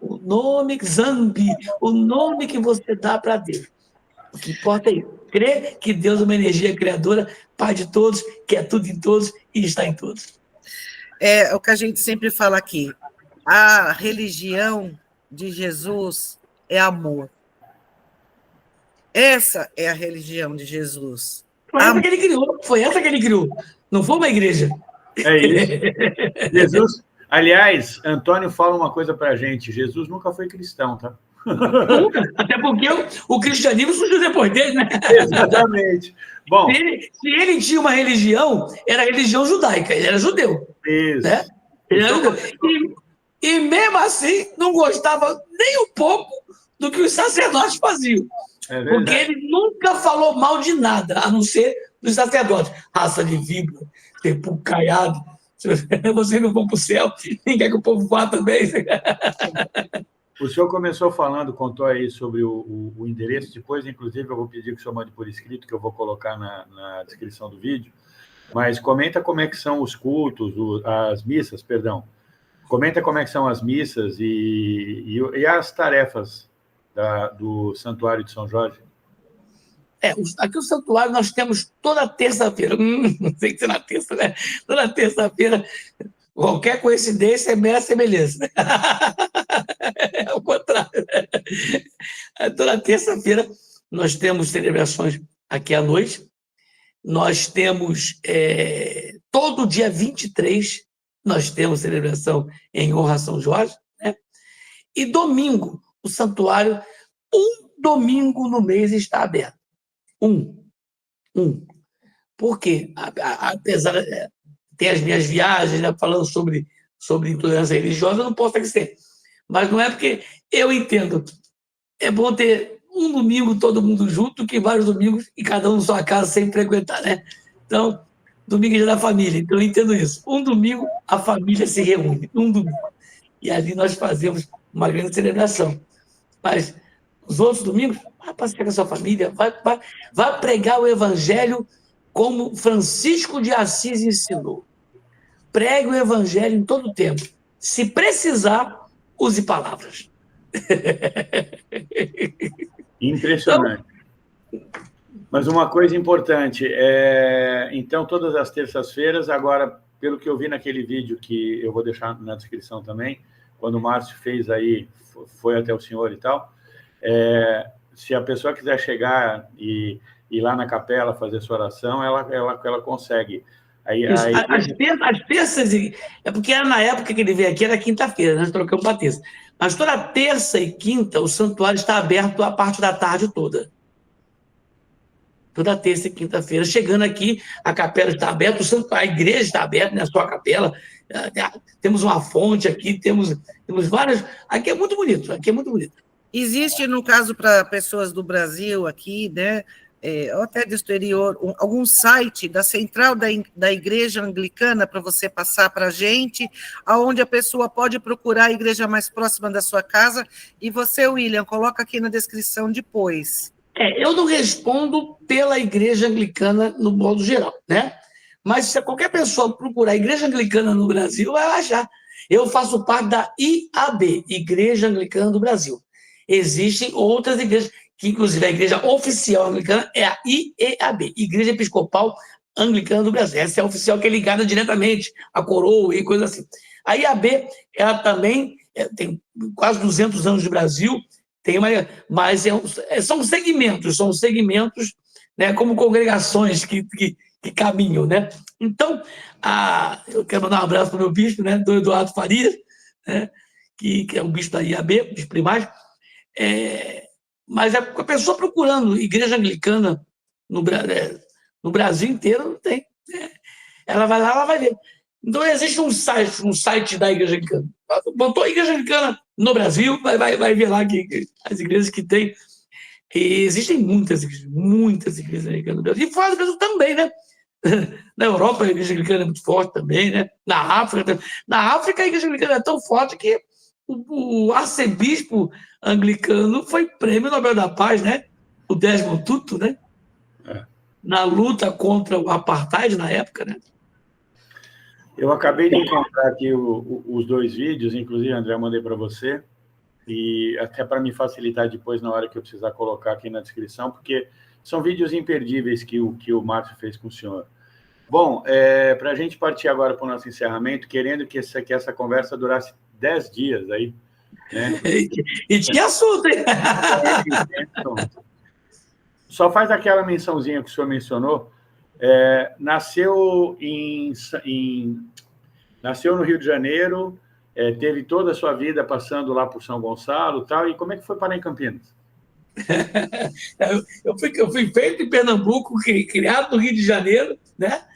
o nome Zambi, o nome que você dá para Deus. O que importa é isso. Crer que Deus é uma energia criadora, Pai de todos, que é tudo em todos e está em todos. É o que a gente sempre fala aqui. A religião de Jesus é amor. Essa é a religião de Jesus. Foi essa que ele criou. Foi essa que ele criou. Não foi uma igreja. É isso. Jesus, aliás, Antônio fala uma coisa para a gente. Jesus nunca foi cristão, tá? Nunca. Até porque o cristianismo surgiu depois dele, né? Exatamente. Bom, se ele tinha uma religião, era a religião judaica. Ele era judeu. Isso. Né? Ele era judeu. E mesmo assim, não gostava nem um pouco do que os sacerdotes faziam. É porque ele nunca falou mal de nada, a não ser dos sacerdotes. Raça de víbora, tempo caiado. Se vocês não vão para o céu, ninguém quer que o povo vá também. O senhor começou falando, contou aí sobre o endereço, depois, inclusive, eu vou pedir que o senhor mande por escrito, que eu vou colocar na descrição do vídeo, mas comenta como é que são os cultos, as missas, perdão. Comenta como é que são as missas e as tarefas do Santuário de São Jorge. Aqui o santuário nós temos toda terça-feira, não tem que ser na terça, né? Toda terça-feira, qualquer coincidência é mera semelhança. É o contrário. Toda terça-feira nós temos celebrações aqui à noite, nós temos todo dia 23, nós temos celebração em honra a São Jorge, né? E domingo, o santuário, um domingo no mês está aberto. Um. Por quê? Apesar de ter as minhas viagens, né, falando sobre intolerância religiosa, eu não posso esquecer. Mas não é porque eu entendo. É bom ter um domingo todo mundo junto que vários domingos e cada um na sua casa sem frequentar, né? Então, domingo é dia da família, então eu entendo isso. Um domingo a família se reúne, um domingo. E ali nós fazemos uma grande celebração. Mas os outros domingos, vai passear com a sua família, vai pregar o evangelho como Francisco de Assis ensinou. Pregue o evangelho em todo o tempo. Se precisar, use palavras. Impressionante. Mas uma coisa importante, então, todas as terças-feiras, agora, pelo que eu vi naquele vídeo, que eu vou deixar na descrição também, quando o Márcio fez aí, foi até o senhor e tal, se a pessoa quiser chegar e ir lá na capela fazer sua oração, ela consegue. As terças, é porque era na época que ele veio aqui, era quinta-feira, nós trocamos para terça. Mas toda terça e quinta, o santuário está aberto a parte da tarde toda. Toda terça e quinta-feira. Chegando aqui, a capela está aberta, a igreja está aberta, na sua capela. Temos uma fonte aqui, temos várias. Aqui é muito bonito, Existe, no caso, para pessoas do Brasil aqui, né, ou até do exterior, algum site da central da Igreja Anglicana para você passar para a gente, onde a pessoa pode procurar a igreja mais próxima da sua casa, e você, William, coloca aqui na descrição depois. Eu não respondo pela Igreja Anglicana no modo geral, né? Mas se qualquer pessoa procurar a Igreja Anglicana no Brasil, vai achar. Eu faço parte da IAB, Igreja Anglicana do Brasil. Existem outras igrejas, que inclusive a igreja oficial anglicana é a IEAB, Igreja Episcopal Anglicana do Brasil. Essa é a oficial, que é ligada diretamente à coroa e coisa assim. A IAB, ela também tem quase 200 anos de Brasil, mas são segmentos, né, como congregações que caminham, né? Então, eu quero mandar um abraço para o meu bispo, né, do Eduardo Farias, né, que é um bispo da IAB, bispo primário. Mas a pessoa procurando igreja anglicana no Brasil inteiro, não tem. Ela vai lá, ela vai ver. Então, existe um site da Igreja Anglicana. Botou a Igreja Anglicana no Brasil, vai ver lá as igrejas que tem. E existem muitas igrejas anglicanas no Brasil. E fora do Brasil também, né? Na Europa, a igreja anglicana é muito forte também, né? Na África, a igreja anglicana é tão forte que o arcebispo anglicano foi prêmio Nobel da Paz, né? O Desmond Tutu, né? Na luta contra o apartheid na época, né? Eu acabei de encontrar aqui os 2 vídeos, inclusive, André, eu mandei para você, e até para me facilitar depois, na hora que eu precisar colocar aqui na descrição, porque são vídeos imperdíveis que o Márcio fez com o senhor. Bom, para a gente partir agora para o nosso encerramento, querendo que essa conversa durasse 10 dias aí, né? E tinha assunto, hein? Só faz aquela mençãozinha que o senhor mencionou. Nasceu no Rio de Janeiro, teve toda a sua vida passando lá por São Gonçalo, tal. E como é que foi parar em Campinas? Eu fui feito em Pernambuco, criado no Rio de Janeiro, né?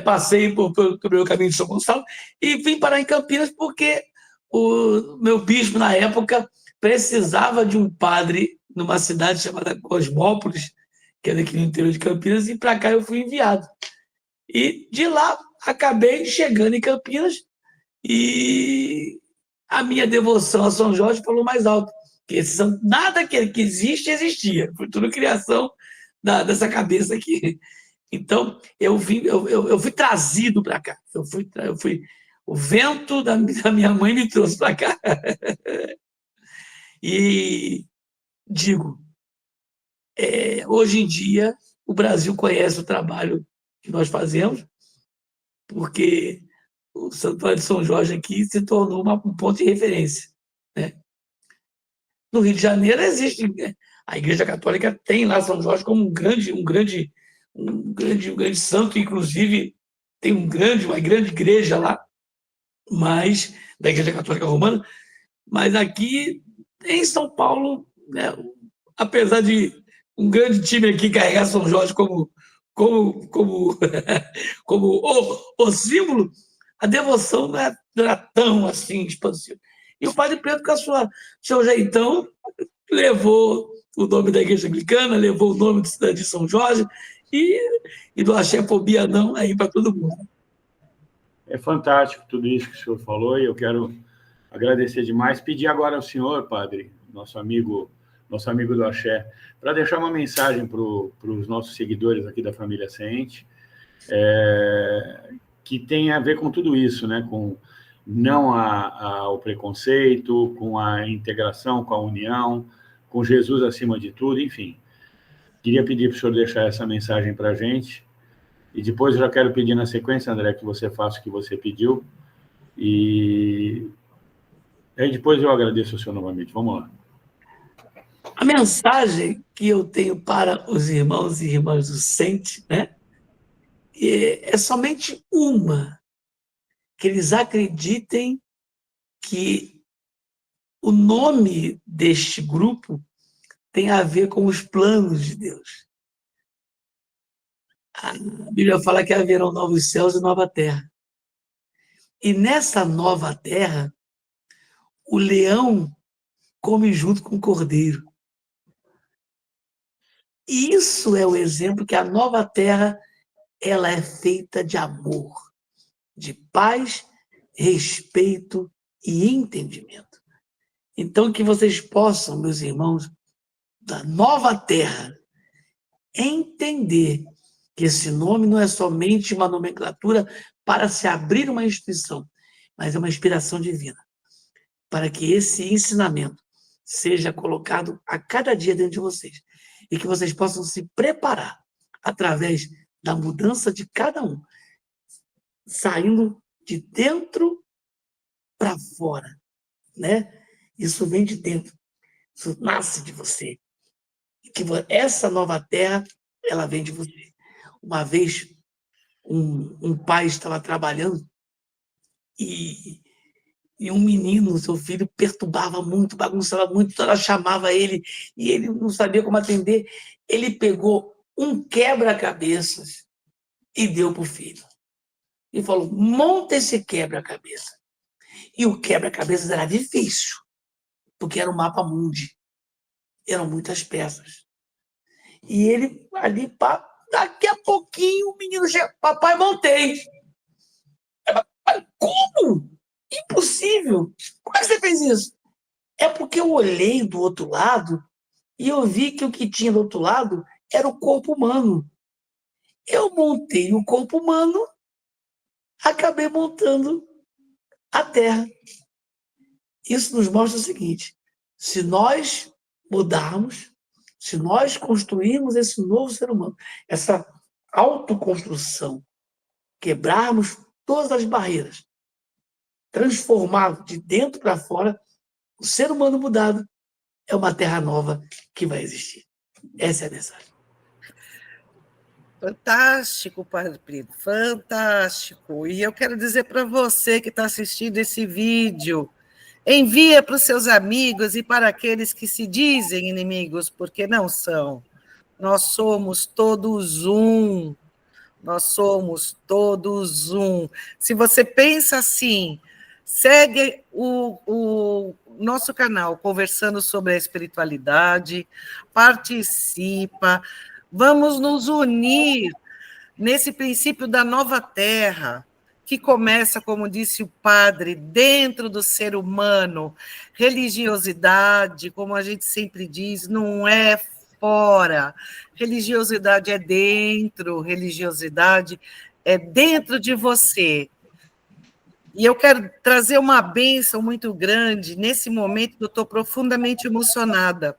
Passei pelo meu caminho de São Gonçalo e vim parar em Campinas porque o meu bispo, na época, precisava de um padre numa cidade chamada Cosmópolis, que é daqui no interior de Campinas, e para cá eu fui enviado. E de lá acabei chegando em Campinas e a minha devoção a São Jorge falou mais alto. Porque nada que existe, existia. Foi tudo criação dessa cabeça aqui. Então, eu fui trazido para cá. O vento da minha mãe me trouxe para cá. E digo, hoje em dia, o Brasil conhece o trabalho que nós fazemos, porque o Santuário de São Jorge aqui se tornou um ponto de referência, né? No Rio de Janeiro existe, a Igreja Católica tem lá São Jorge como um grande santo, inclusive tem uma grande igreja lá, mas da Igreja Católica Romana, mas aqui em São Paulo, né, apesar de um grande time aqui carregar São Jorge como o símbolo, a devoção não era tão assim expansiva. E o Padre Pedro, com seu jeitão, levou o nome da Igreja Anglicana, levou o nome de São Jorge e do axé-fobia não aí para todo mundo. É fantástico tudo isso que o senhor falou e eu quero agradecer demais. Pedir agora ao senhor, padre, nosso amigo do axé, para deixar uma mensagem para os nossos seguidores aqui da Família Seente, que tem a ver com tudo isso, né? Com não ao preconceito, com a integração, com a união, com Jesus acima de tudo, enfim. Queria pedir para o senhor deixar essa mensagem para a gente. E depois eu já quero pedir na sequência, André, que você faça o que você pediu. E aí depois eu agradeço ao senhor novamente. Vamos lá. A mensagem que eu tenho para os irmãos e irmãs do Sente, né, é somente uma, que eles acreditem que o nome deste grupo tem a ver com os planos de Deus. A Bíblia fala que haverão novos céus e nova terra. E nessa nova terra, o leão come junto com o cordeiro. E isso é o exemplo que a nova terra ela é feita de amor, de paz, respeito e entendimento. Então, que vocês possam, meus irmãos, da nova terra, entender que esse nome não é somente uma nomenclatura para se abrir uma instituição, mas é uma inspiração divina, para que esse ensinamento seja colocado a cada dia dentro de vocês e que vocês possam se preparar através da mudança de cada um, saindo de dentro para fora, né? Isso vem de dentro, isso nasce de você. E que essa nova terra, ela vem de você. Uma vez, um pai estava trabalhando e um menino, seu filho, perturbava muito, bagunçava muito, ela chamava ele e ele não sabia como atender. Ele pegou um quebra-cabeças e deu para o filho. E falou, monta esse quebra-cabeça. E o quebra-cabeças era difícil, porque era um mapa mundi. Eram muitas peças. E ele ali, pá, daqui a pouquinho o menino chega, papai, montei. Como? Impossível. Como é que você fez isso? É porque eu olhei do outro lado e eu vi que o que tinha do outro lado era o corpo humano. Eu montei o corpo humano, acabei montando a Terra. Isso nos mostra o seguinte: se nós mudarmos, se nós construirmos esse novo ser humano, essa autoconstrução, quebrarmos todas as barreiras, transformar de dentro para fora, o ser humano mudado é uma terra nova que vai existir. Essa é a mensagem. Fantástico, Padre Pedro, fantástico. E eu quero dizer para você que está assistindo esse vídeo, envia para os seus amigos e para aqueles que se dizem inimigos, porque não são. Nós somos todos um. Nós somos todos um. Se você pensa assim, segue o nosso canal Conversando sobre a Espiritualidade, participa, vamos nos unir nesse princípio da nova terra, que começa, como disse o padre, dentro do ser humano. Religiosidade, como a gente sempre diz, não é fora. Religiosidade é dentro, religiosidade é dentro de você. E eu quero trazer uma bênção muito grande. Nesse momento, eu estou profundamente emocionada,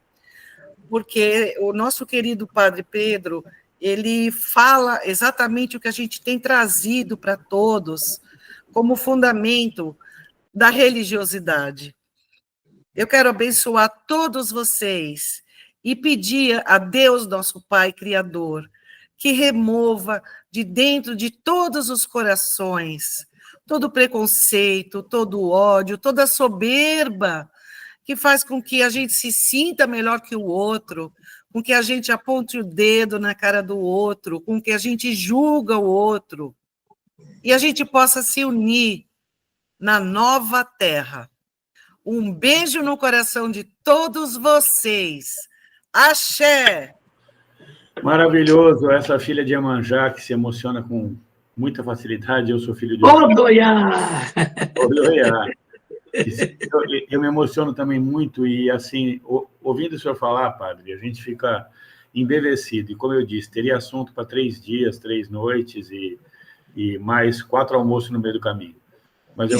porque o nosso querido Padre Pedro, ele fala exatamente o que a gente tem trazido para todos como fundamento da religiosidade. Eu quero abençoar todos vocês e pedir a Deus, nosso Pai Criador, que remova de dentro de todos os corações todo preconceito, todo ódio, toda soberba que faz com que a gente se sinta melhor que o outro, com que a gente aponte o dedo na cara do outro, com que a gente julga o outro, e a gente possa se unir na nova terra. Um beijo no coração de todos vocês. Axé! Maravilhoso, essa filha de Iemanjá que se emociona com muita facilidade. Eu sou filho de Odoiá! Odoiá. Eu me emociono também muito e, assim, ouvindo o senhor falar, padre, a gente fica embevecido. E, como eu disse, teria assunto para 3 dias, 3 noites e mais 4 almoços no meio do caminho. Mas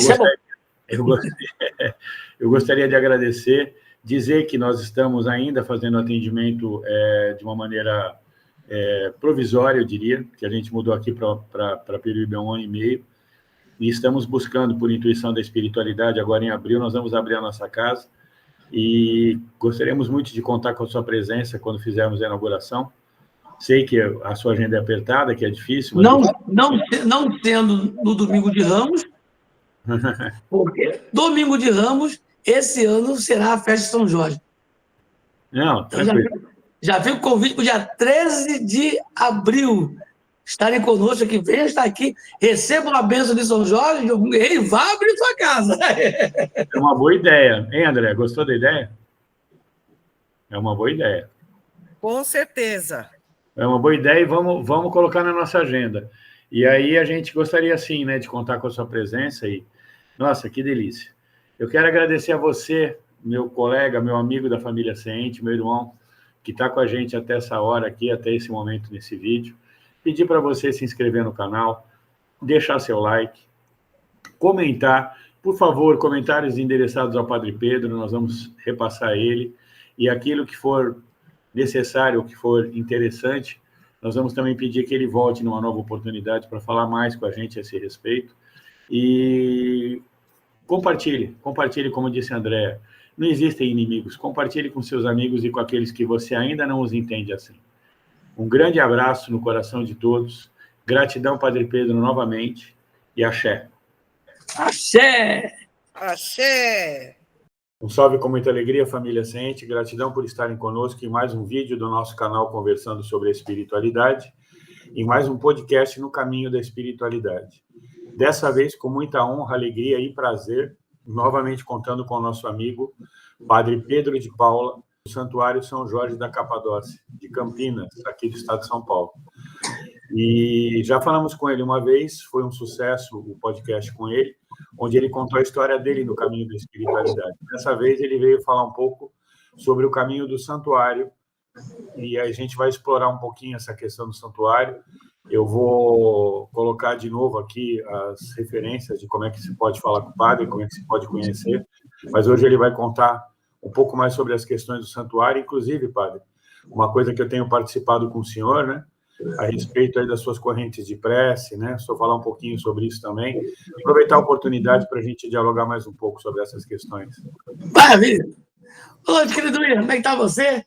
eu gostaria de agradecer, dizer que nós estamos ainda fazendo atendimento de uma maneira provisória, eu diria, que a gente mudou aqui para Peruíbe há 1 ano e meio, e estamos buscando, por intuição da espiritualidade, agora em abril, nós vamos abrir a nossa casa, e gostaríamos muito de contar com a sua presença quando fizermos a inauguração. Sei que a sua agenda é apertada, que é difícil. Mas não tendo no Domingo de Ramos, porque Domingo de Ramos, esse ano, será a festa de São Jorge. Não, tranquilo. Já fica o convite para o dia 13 de abril. Estarem conosco aqui, venham estar aqui, recebam a bênção de São Jorge e vá abrir sua casa. É uma boa ideia. Hein, André? Gostou da ideia? É uma boa ideia. Com certeza. É uma boa ideia e vamos colocar na nossa agenda. E aí a gente gostaria, sim, né, de contar com a sua presença. E, nossa, que delícia. Eu quero agradecer a você, meu colega, meu amigo da família Seente, meu irmão, que está com a gente até essa hora aqui, até esse momento nesse vídeo. Pedir para você se inscrever no canal, deixar seu like, comentar. Por favor, comentários endereçados ao Padre Pedro, nós vamos repassar ele. E aquilo que for necessário, que for interessante, nós vamos também pedir que ele volte numa nova oportunidade para falar mais com a gente a esse respeito. E compartilhe, como disse a Andréa. Não existem inimigos. Compartilhe com seus amigos e com aqueles que você ainda não os entende assim. Um grande abraço no coração de todos. Gratidão, Padre Pedro, novamente. E axé. Axé! Axé! Um salve com muita alegria, família Seente. Gratidão por estarem conosco em mais um vídeo do nosso canal Conversando sobre a Espiritualidade, em mais um podcast no caminho da espiritualidade. Dessa vez, com muita honra, alegria e prazer, novamente contando com o nosso amigo, Padre Pedro de Paula, do Santuário São Jorge da Capadócia, de Campinas, aqui do estado de São Paulo. E já falamos com ele uma vez, foi um sucesso o podcast com ele, onde ele contou a história dele no caminho da espiritualidade. Dessa vez ele veio falar um pouco sobre o caminho do santuário, e a gente vai explorar um pouquinho essa questão do santuário. Eu vou colocar de novo aqui as referências de como é que se pode falar com o padre, como é que se pode conhecer, mas hoje ele vai contar um pouco mais sobre as questões do santuário, inclusive, padre, uma coisa que eu tenho participado com o senhor, né, a respeito aí das suas correntes de prece, né, só falar um pouquinho sobre isso também, aproveitar a oportunidade para a gente dialogar mais um pouco sobre essas questões. Maravilha! Olá, querido William, como é que está você?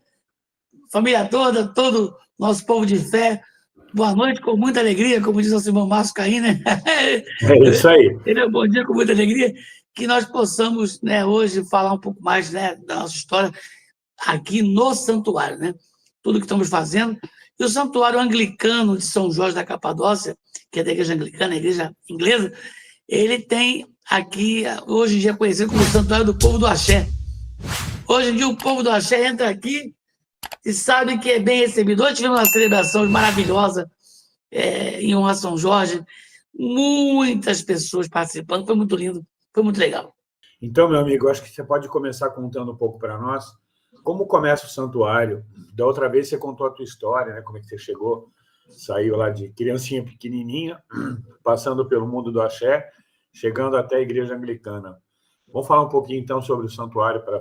Família toda, todo nosso povo de fé. Boa noite, com muita alegria, como diz o irmão Márcio Caim, né? É isso aí. Ele é um bom dia, com muita alegria, que nós possamos, né, hoje falar um pouco mais, né, da nossa história aqui no santuário, né? Tudo que estamos fazendo. E o santuário anglicano de São Jorge da Capadócia, que é da igreja anglicana, a igreja inglesa, ele tem aqui, hoje em dia conhecido como o Santuário do Povo do Axé. Hoje em dia o povo do Axé entra aqui e sabe que é bem recebido. Hoje tivemos uma celebração maravilhosa em honra a São Jorge, muitas pessoas participando, foi muito lindo, foi muito legal. Então, meu amigo, acho que você pode começar contando um pouco para nós como começa o santuário. Da outra vez você contou a tua história, né? Como é que você chegou, saiu lá de criancinha pequenininha, passando pelo mundo do axé, chegando até a igreja anglicana. Vamos falar um pouquinho, então, sobre o santuário, para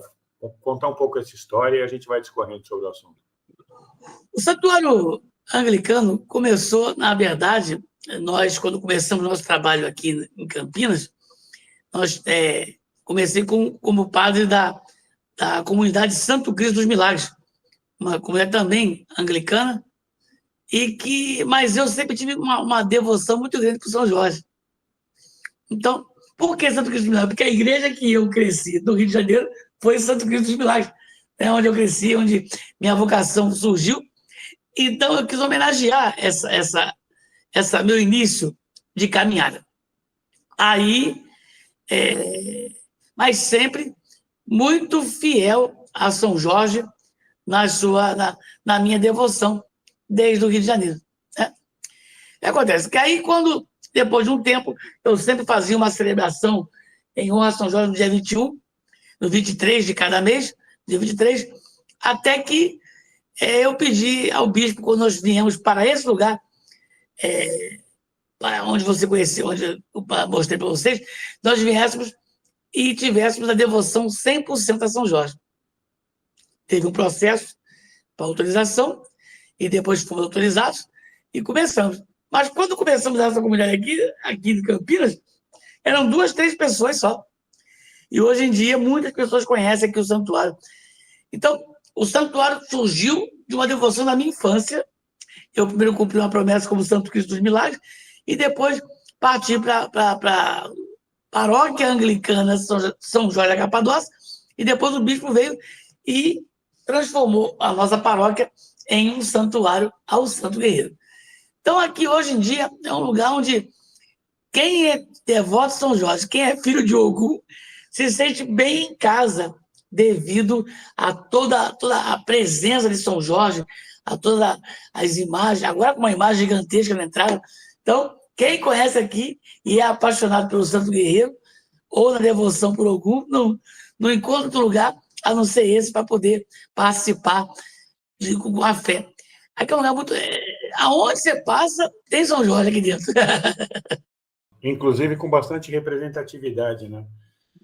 contar um pouco essa história e a gente vai discorrendo sobre o assunto. O santuário anglicano começou, na verdade, nós, quando começamos nosso trabalho aqui em Campinas, nós comecei como padre da comunidade Santo Cristo dos Milagres, uma comunidade também anglicana, mas eu sempre tive uma devoção muito grande para São Jorge. Então, por que Santo Cristo dos Milagres? Porque a igreja que eu cresci no Rio de Janeiro foi Santo Cristo dos Milagres, onde eu cresci, onde minha vocação surgiu. Então, eu quis homenagear essa meu início de caminhada. Aí, mas sempre muito fiel a São Jorge na minha devoção, desde o Rio de Janeiro. Né? Acontece que aí, depois de um tempo, eu sempre fazia uma celebração em honra a São Jorge no dia 21, no 23 de cada mês, dia 23, até que eu pedi ao bispo, quando nós viemos para esse lugar, onde você conheceu, onde eu mostrei para vocês, nós viéssemos e tivéssemos a devoção 100% a São Jorge. Teve um processo para autorização, e depois fomos autorizados, e começamos. Mas quando começamos essa comunidade aqui de Campinas, eram 2, 3 pessoas só. E hoje em dia, muitas pessoas conhecem aqui o santuário. Então, o santuário surgiu de uma devoção da minha infância. Eu primeiro cumpri uma promessa como Santo Cristo dos Milagres, e depois parti para a paróquia anglicana São Jorge da Capadócia, e depois o bispo veio e transformou a nossa paróquia em um santuário ao Santo Guerreiro. Então, aqui, hoje em dia, é um lugar onde quem é devoto de São Jorge, quem é filho de Ogum, se sente bem em casa, devido a toda a presença de São Jorge, a todas as imagens, agora com uma imagem gigantesca na entrada. Então, quem conhece aqui e é apaixonado pelo Santo Guerreiro, ou na devoção por Ogum, não encontra outro lugar a não ser esse para poder participar com a fé. Aqui é um lugar muito... aonde você passa, tem São Jorge aqui dentro. Inclusive com bastante representatividade, né?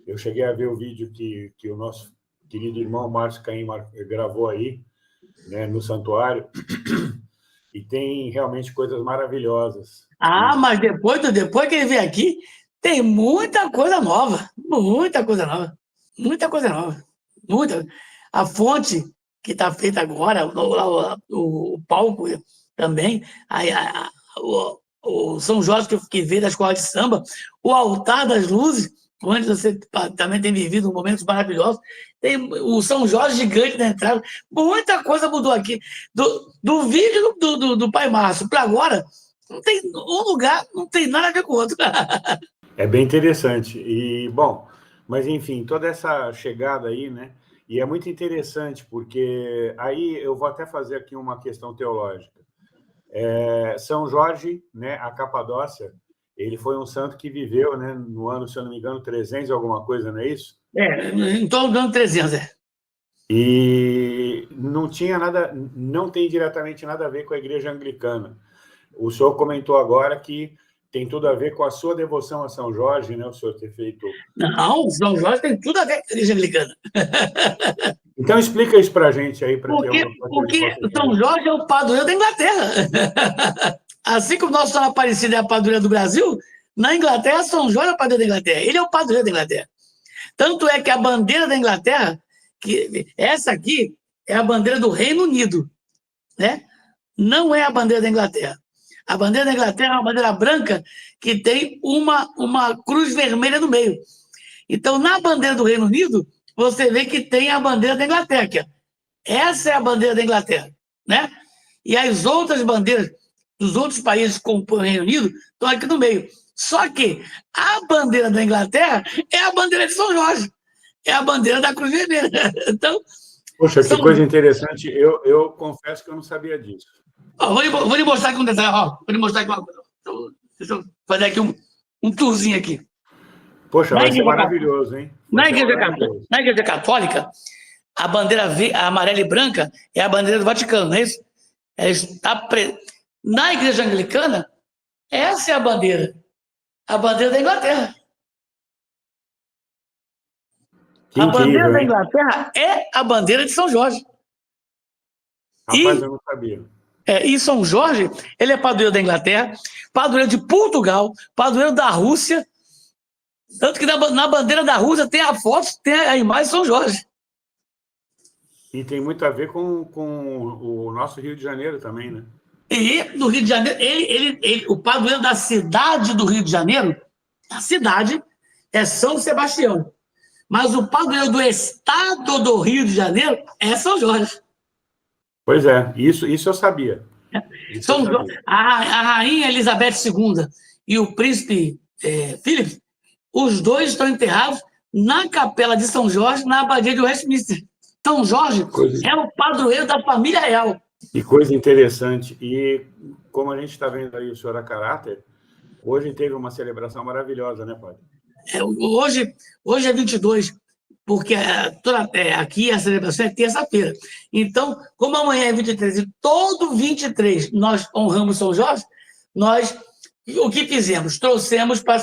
Eu cheguei a ver o vídeo que o nosso querido irmão Márcio Caim gravou aí, né, no santuário, e tem realmente coisas maravilhosas. Mas depois que ele veio aqui, tem muita coisa nova. Muita coisa nova. Muita coisa nova. Muita. A fonte que está feita agora, o palco também, o São Jorge que veio da escola de samba, o altar das luzes, onde você também tem vivido momentos maravilhosos, tem o São Jorge gigante na entrada, muita coisa mudou aqui. Do vídeo do Pai Márcio para agora, não tem um lugar, não tem nada a ver com o outro. É bem interessante. E, bom, mas enfim, toda essa chegada aí, né? E é muito interessante, porque aí eu vou até fazer aqui uma questão teológica. São Jorge, né, a Capadócia, ele foi um santo que viveu, né, no ano, se eu não me engano, 300 e alguma coisa, não é isso? Em torno do ano 300, E não tinha nada, não tem diretamente nada a ver com a Igreja Anglicana. O senhor comentou agora que tem tudo a ver com a sua devoção a São Jorge, né? O senhor ter feito... Não, São Jorge tem tudo a ver com a Igreja Anglicana. Então explica isso para a gente aí, para que eu... Porque São Jorge é o padroeiro da Inglaterra. Assim como Nossa Senhora Aparecida é a padroeira do Brasil, na Inglaterra, São Jorge é o padroeiro da Inglaterra. Ele é o padroeiro da Inglaterra. Tanto é que a bandeira da Inglaterra, que essa aqui é a bandeira do Reino Unido, né? Não é a bandeira da Inglaterra. A bandeira da Inglaterra é uma bandeira branca que tem uma cruz vermelha no meio. Então, na bandeira do Reino Unido, você vê que tem a bandeira da Inglaterra aqui, ó. Essa é a bandeira da Inglaterra, né? E as outras bandeiras dos outros países que compõem o Reino Unido estão aqui no meio. Só que a bandeira da Inglaterra é a bandeira de São Jorge, é a bandeira da Cruz Vermelha. Então, poxa, que coisa interessante. Eu confesso que eu não sabia disso. Vou lhe mostrar aqui um detalhe. Vou lhe mostrar aqui uma coisa. Deixa eu fazer aqui um tourzinho aqui. Poxa, vai ser maravilhoso, hein? Na Igreja Católica, a bandeira amarela e branca é a bandeira do Vaticano, não é isso? Na Igreja Anglicana, essa é a bandeira da Inglaterra. A bandeira da Inglaterra é a bandeira de São Jorge. Rapaz, eu não sabia. E São Jorge, ele é padroeiro da Inglaterra, padroeiro de Portugal, padroeiro da Rússia. Tanto que na bandeira da Rússia tem a foto, tem a imagem de São Jorge. E tem muito a ver com o nosso Rio de Janeiro também, né? E no Rio de Janeiro, o padroeiro da cidade do Rio de Janeiro, a cidade é São Sebastião. Mas o padroeiro do estado do Rio de Janeiro é São Jorge. Pois é, isso eu sabia. A rainha Elizabeth II e o príncipe Philip, os dois estão enterrados na capela de São Jorge, na abadia de Westminster. São Jorge é o padroeiro da família real. Que coisa interessante. E como a gente está vendo aí o senhor a caráter, hoje teve uma celebração maravilhosa, né, padre? Hoje é 22, porque aqui a celebração é terça-feira. Então, como amanhã é 23 e todo 23 nós honramos São Jorge, nós o que fizemos? Trouxemos para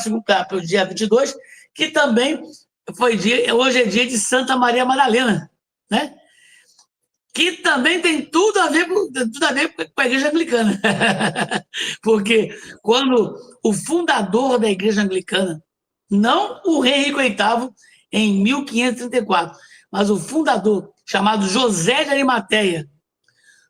o dia 22, que também hoje é dia de Santa Maria Madalena, né? Que também tem tudo a ver com a Igreja Anglicana. Porque quando o fundador da Igreja Anglicana, não o rei Henrique VIII, em 1534, mas o fundador, chamado José de Arimateia,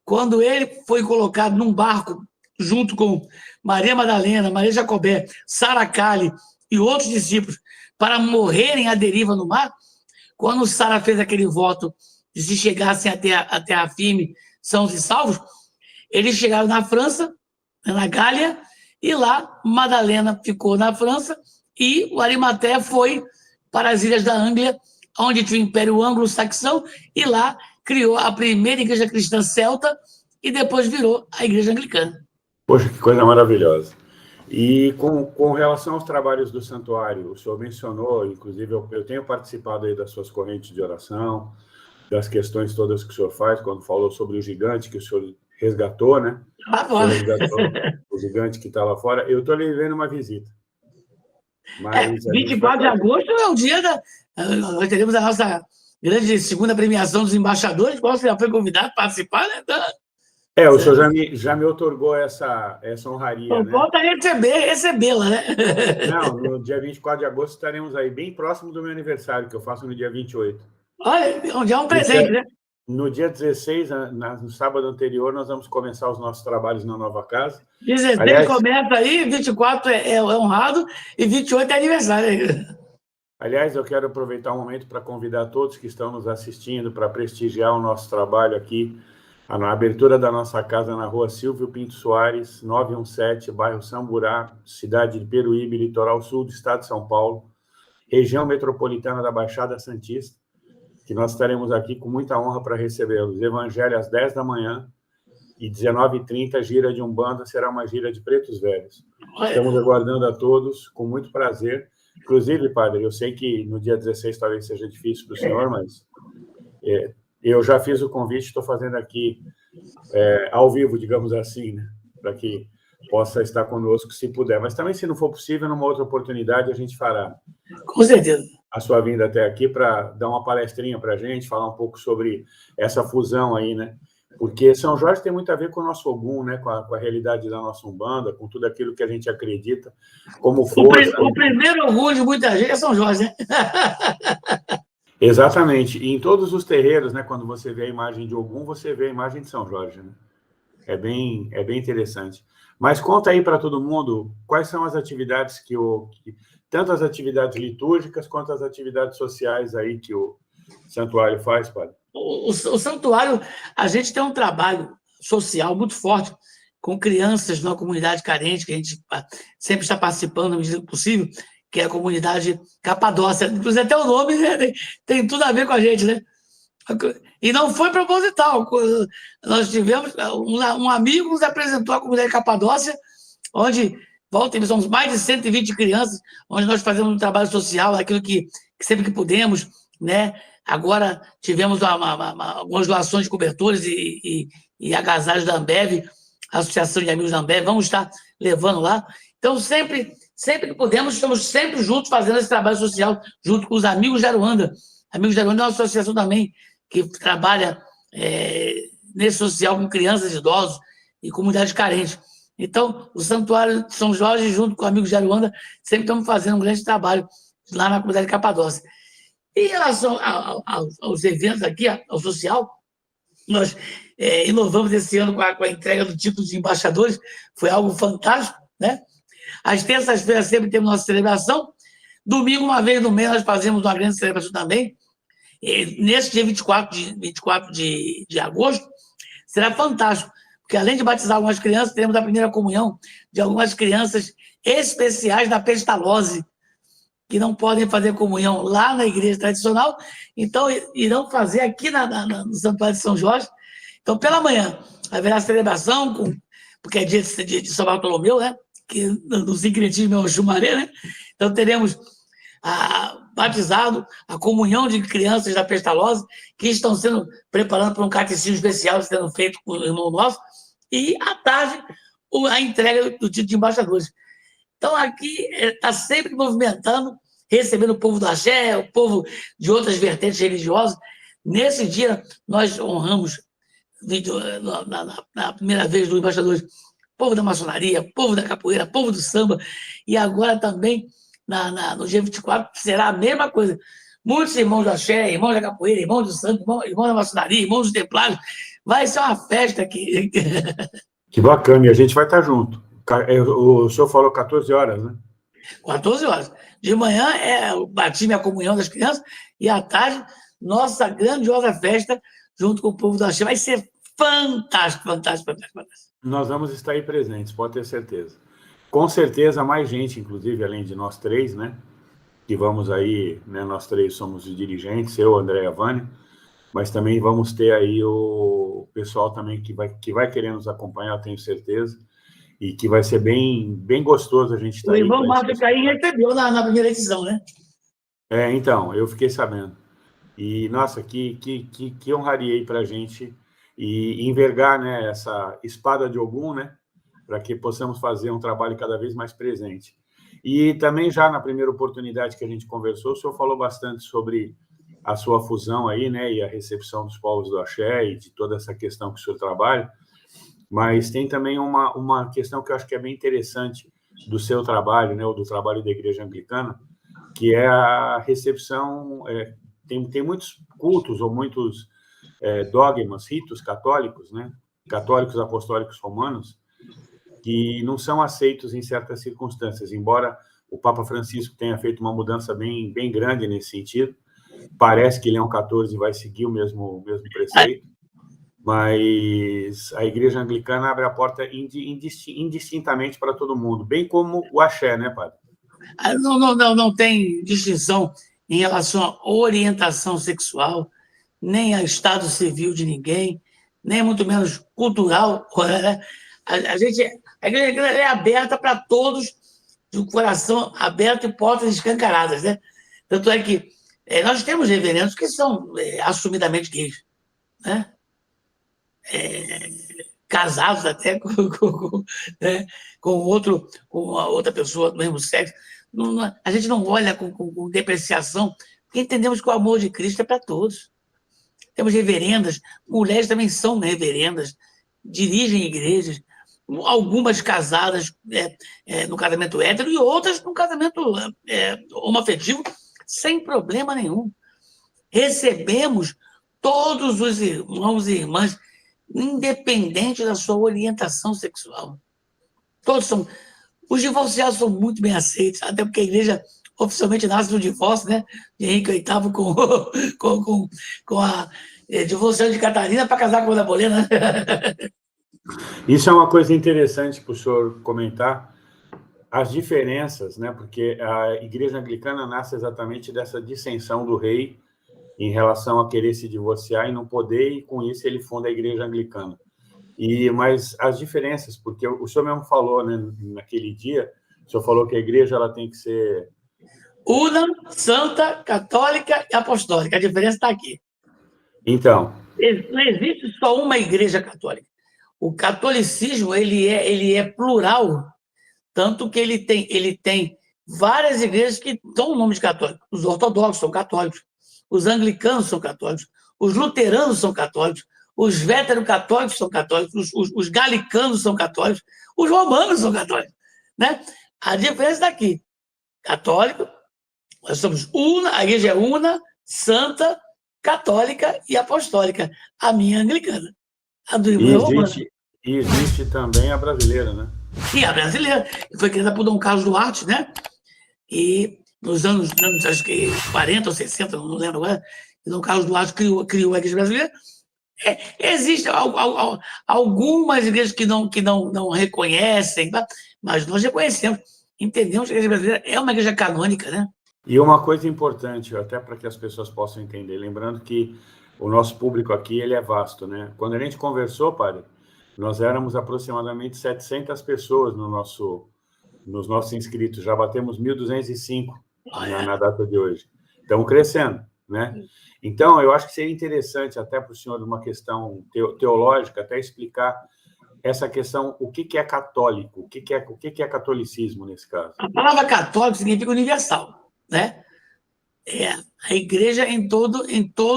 quando ele foi colocado num barco, junto com Maria Madalena, Maria Jacobé, Sara Cali e outros discípulos, para morrerem à deriva no mar, quando Sara fez aquele voto de se chegassem até a firme, sãos e salvos, eles chegaram na França, na Gália, e lá Madalena ficou na França e o Arimateia foi para as ilhas da Anglia, onde tinha o Império Anglo-Saxão, e lá criou a primeira igreja cristã celta e depois virou a Igreja Anglicana. Poxa, que coisa maravilhosa. E com relação aos trabalhos do santuário, o senhor mencionou, inclusive eu tenho participado aí das suas correntes de oração, das questões todas que o senhor faz, quando falou sobre o gigante que o senhor resgatou, né? O gigante que está lá fora. Eu estou lhe devendo uma visita. Mas 24 de agosto é o dia nós teremos a nossa grande segunda premiação dos embaixadores, qual você já foi convidado a participar, né? O senhor já me otorgou essa honraria, né? Volta a recebê-la, né? Não, no dia 24 de agosto estaremos aí, bem próximo do meu aniversário, que eu faço no dia 28. Olha, onde é um presente, né? No dia 16, no sábado anterior, nós vamos começar os nossos trabalhos na nova casa. 16 começa aí, 24 é honrado e 28 é aniversário. Aliás, eu quero aproveitar o momento para convidar todos que estão nos assistindo para prestigiar o nosso trabalho aqui, na abertura da nossa casa na rua Silvio Pinto Soares, 917, bairro Samburá, cidade de Peruíbe, litoral sul do estado de São Paulo, região metropolitana da Baixada Santista. que nós estaremos aqui com muita honra para recebê-los. Evangelho às 10 da manhã e 19h30, gira de Umbanda, será uma gira de pretos velhos. Estamos aguardando a todos com muito prazer. Inclusive, padre, eu sei que no dia 16 talvez seja difícil para o senhor, mas eu já fiz o convite, estou fazendo aqui ao vivo, digamos assim, né? Para que possa estar conosco, se puder. Mas também, se não for possível, numa outra oportunidade, a gente fará. Com certeza. A sua vinda até aqui para dar uma palestrinha para a gente, falar um pouco sobre essa fusão aí, né? Porque São Jorge tem muito a ver com o nosso Ogum, né? Com a realidade da nossa Umbanda, com tudo aquilo que a gente acredita como força. O primeiro Ogum de muita gente é São Jorge, né? Exatamente. E em todos os terreiros, né? Quando você vê a imagem de Ogum, você vê a imagem de São Jorge, né? É bem interessante. Mas conta aí para todo mundo quais são as atividades tanto as atividades litúrgicas quanto as atividades sociais aí que o santuário faz, padre. O santuário, a gente tem um trabalho social muito forte com crianças numa comunidade carente, que a gente sempre está participando na medida possível, que é a comunidade Capadócia. Inclusive, até o nome, né, tem tudo a ver com a gente, né? E não foi proposital. Nós tivemos... Um amigo nos apresentou a comunidade Capadócia, onde somos mais de 120 crianças, onde nós fazemos um trabalho social, aquilo que sempre que pudemos, né? Agora tivemos algumas doações de cobertores e agasalhos da Ambev, a Associação de Amigos da Ambev, vamos estar levando lá. Então, sempre que podemos, estamos sempre juntos fazendo esse trabalho social, junto com os Amigos de Aruanda. Amigos de Aruanda é uma associação também que trabalha nesse social com crianças, idosos e comunidades carentes. Então, o Santuário de São Jorge, junto com Amigos de Aruanda, sempre estamos fazendo um grande trabalho lá na comunidade Capadócia. Em relação aos eventos aqui, ao social, nós inovamos esse ano com a entrega do título de embaixadores, foi algo fantástico, né? Às terças-feiras sempre temos nossa celebração, domingo, uma vez no mês, nós fazemos uma grande celebração também. Nesse dia 24 de agosto, será fantástico, porque além de batizar algumas crianças, teremos a primeira comunhão de algumas crianças especiais da pestalose, que não podem fazer comunhão lá na igreja tradicional, então irão fazer aqui no Santuário de São Jorge. Então, pela manhã, haverá celebração, porque é dia de São Bartolomeu, né? Que no sincretismo é o Xumaré, né? Então, teremos batizado, a comunhão de crianças da pestalose, que estão sendo preparando para um catecismo especial sendo feito com o irmão nosso, e à tarde a entrega do título de embaixadores. Então, aqui está sempre movimentando, recebendo o povo do axé, o povo de outras vertentes religiosas. Nesse dia, nós honramos, na primeira vez do embaixador, povo da maçonaria, povo da capoeira, povo do samba, e agora também, no dia 24, será a mesma coisa. Muitos irmãos do axé, irmãos da capoeira, irmãos do samba, irmãos da maçonaria, irmãos dos templários. Vai ser uma festa aqui. Que bacana, e a gente vai estar junto. O senhor falou 14 horas, né? 14 horas. De manhã é o batismo e a comunhão das crianças, e à tarde, nossa grandiosa festa junto com o povo do axé. Vai ser fantástico, fantástico, fantástico, fantástico. Nós vamos estar aí presentes, pode ter certeza. Com certeza, mais gente, inclusive, além de nós três, né? Que vamos aí, né? Nós três somos os dirigentes, eu, André e a Vânia, mas também vamos ter aí o pessoal também que vai querer nos acompanhar, tenho certeza. E que vai ser bem gostoso a gente estar aí. O irmão Márcio Caim recebeu na primeira edição, né? Então, eu fiquei sabendo. E, nossa, que honraria aí para a gente e envergar, né, essa espada de Ogum, né, para que possamos fazer um trabalho cada vez mais presente. E também já na primeira oportunidade que a gente conversou, o senhor falou bastante sobre a sua fusão aí, né, e a recepção dos povos do axé e de toda essa questão que o senhor trabalha. Mas tem também uma questão que eu acho que é bem interessante do seu trabalho, né, ou do trabalho da Igreja Anglicana, que é a recepção. Tem muitos cultos ou muitos dogmas, ritos católicos, né, católicos apostólicos romanos, que não são aceitos em certas circunstâncias, embora o Papa Francisco tenha feito uma mudança bem grande nesse sentido. Parece que Leão XIV vai seguir o mesmo preceito. Mas a Igreja Anglicana abre a porta indistintamente para todo mundo, bem como o axé, né, padre? Não tem distinção em relação à orientação sexual, nem a estado civil de ninguém, nem muito menos cultural. Né? A igreja é aberta para todos, de coração aberto e portas escancaradas. Né? Tanto é que nós temos reverendos que são assumidamente gays, né? Casados até né? com a outra pessoa do mesmo sexo. A gente não olha com depreciação, porque entendemos que o amor de Cristo é para todos. Temos reverendas, mulheres também são reverendas, dirigem igrejas, algumas casadas no casamento hétero e outras no casamento homoafetivo, sem problema nenhum. Recebemos todos os irmãos e irmãs, independente da sua orientação sexual. Todos são. Os divorciados são muito bem aceitos, até porque a igreja oficialmente nasce do divórcio, né? De Henrique VIII com a divorciada de Catarina para casar com a Ana Bolena. Isso é uma coisa interessante para o senhor comentar, as diferenças, né? Porque a igreja anglicana nasce exatamente dessa dissensão do rei em relação a querer se divorciar e não poder, e com isso ele funda a igreja anglicana. Mas as diferenças, porque o senhor mesmo falou, né, naquele dia, o senhor falou que a igreja ela tem que ser una, santa, católica e apostólica. A diferença está aqui. Então, não existe só uma igreja católica. O catolicismo ele é plural, tanto que ele tem várias igrejas que dão o nome de católico. Os ortodoxos são católicos, os anglicanos são católicos, os luteranos são católicos, os vétero-católicos são católicos, os galicanos são católicos, os romanos são católicos. Né? A diferença está aqui. Católico, nós somos a igreja é una, santa, católica e apostólica. A minha é anglicana. A do irmão é romana. E existe também a brasileira, né? E a brasileira, que foi criada por Dom Carlos Duarte, né? E nos anos acho que 40 ou 60, não lembro agora, Dom Carlos Duarte criou a igreja brasileira. Existem algumas igrejas que não reconhecem, mas nós reconhecemos, entendemos que a igreja brasileira é uma igreja canônica, né? E uma coisa importante, até para que as pessoas possam entender, lembrando que o nosso público aqui ele é vasto, né? Quando a gente conversou, padre, nós éramos aproximadamente 700 pessoas nos nossos inscritos, já batemos 1.205 na data de hoje. Estamos crescendo, né? Então, eu acho que seria interessante, até para o senhor, uma questão teológica, até explicar essa questão, o que é católico, o que é catolicismo nesse caso. A palavra católico significa universal, né? É a igreja em todo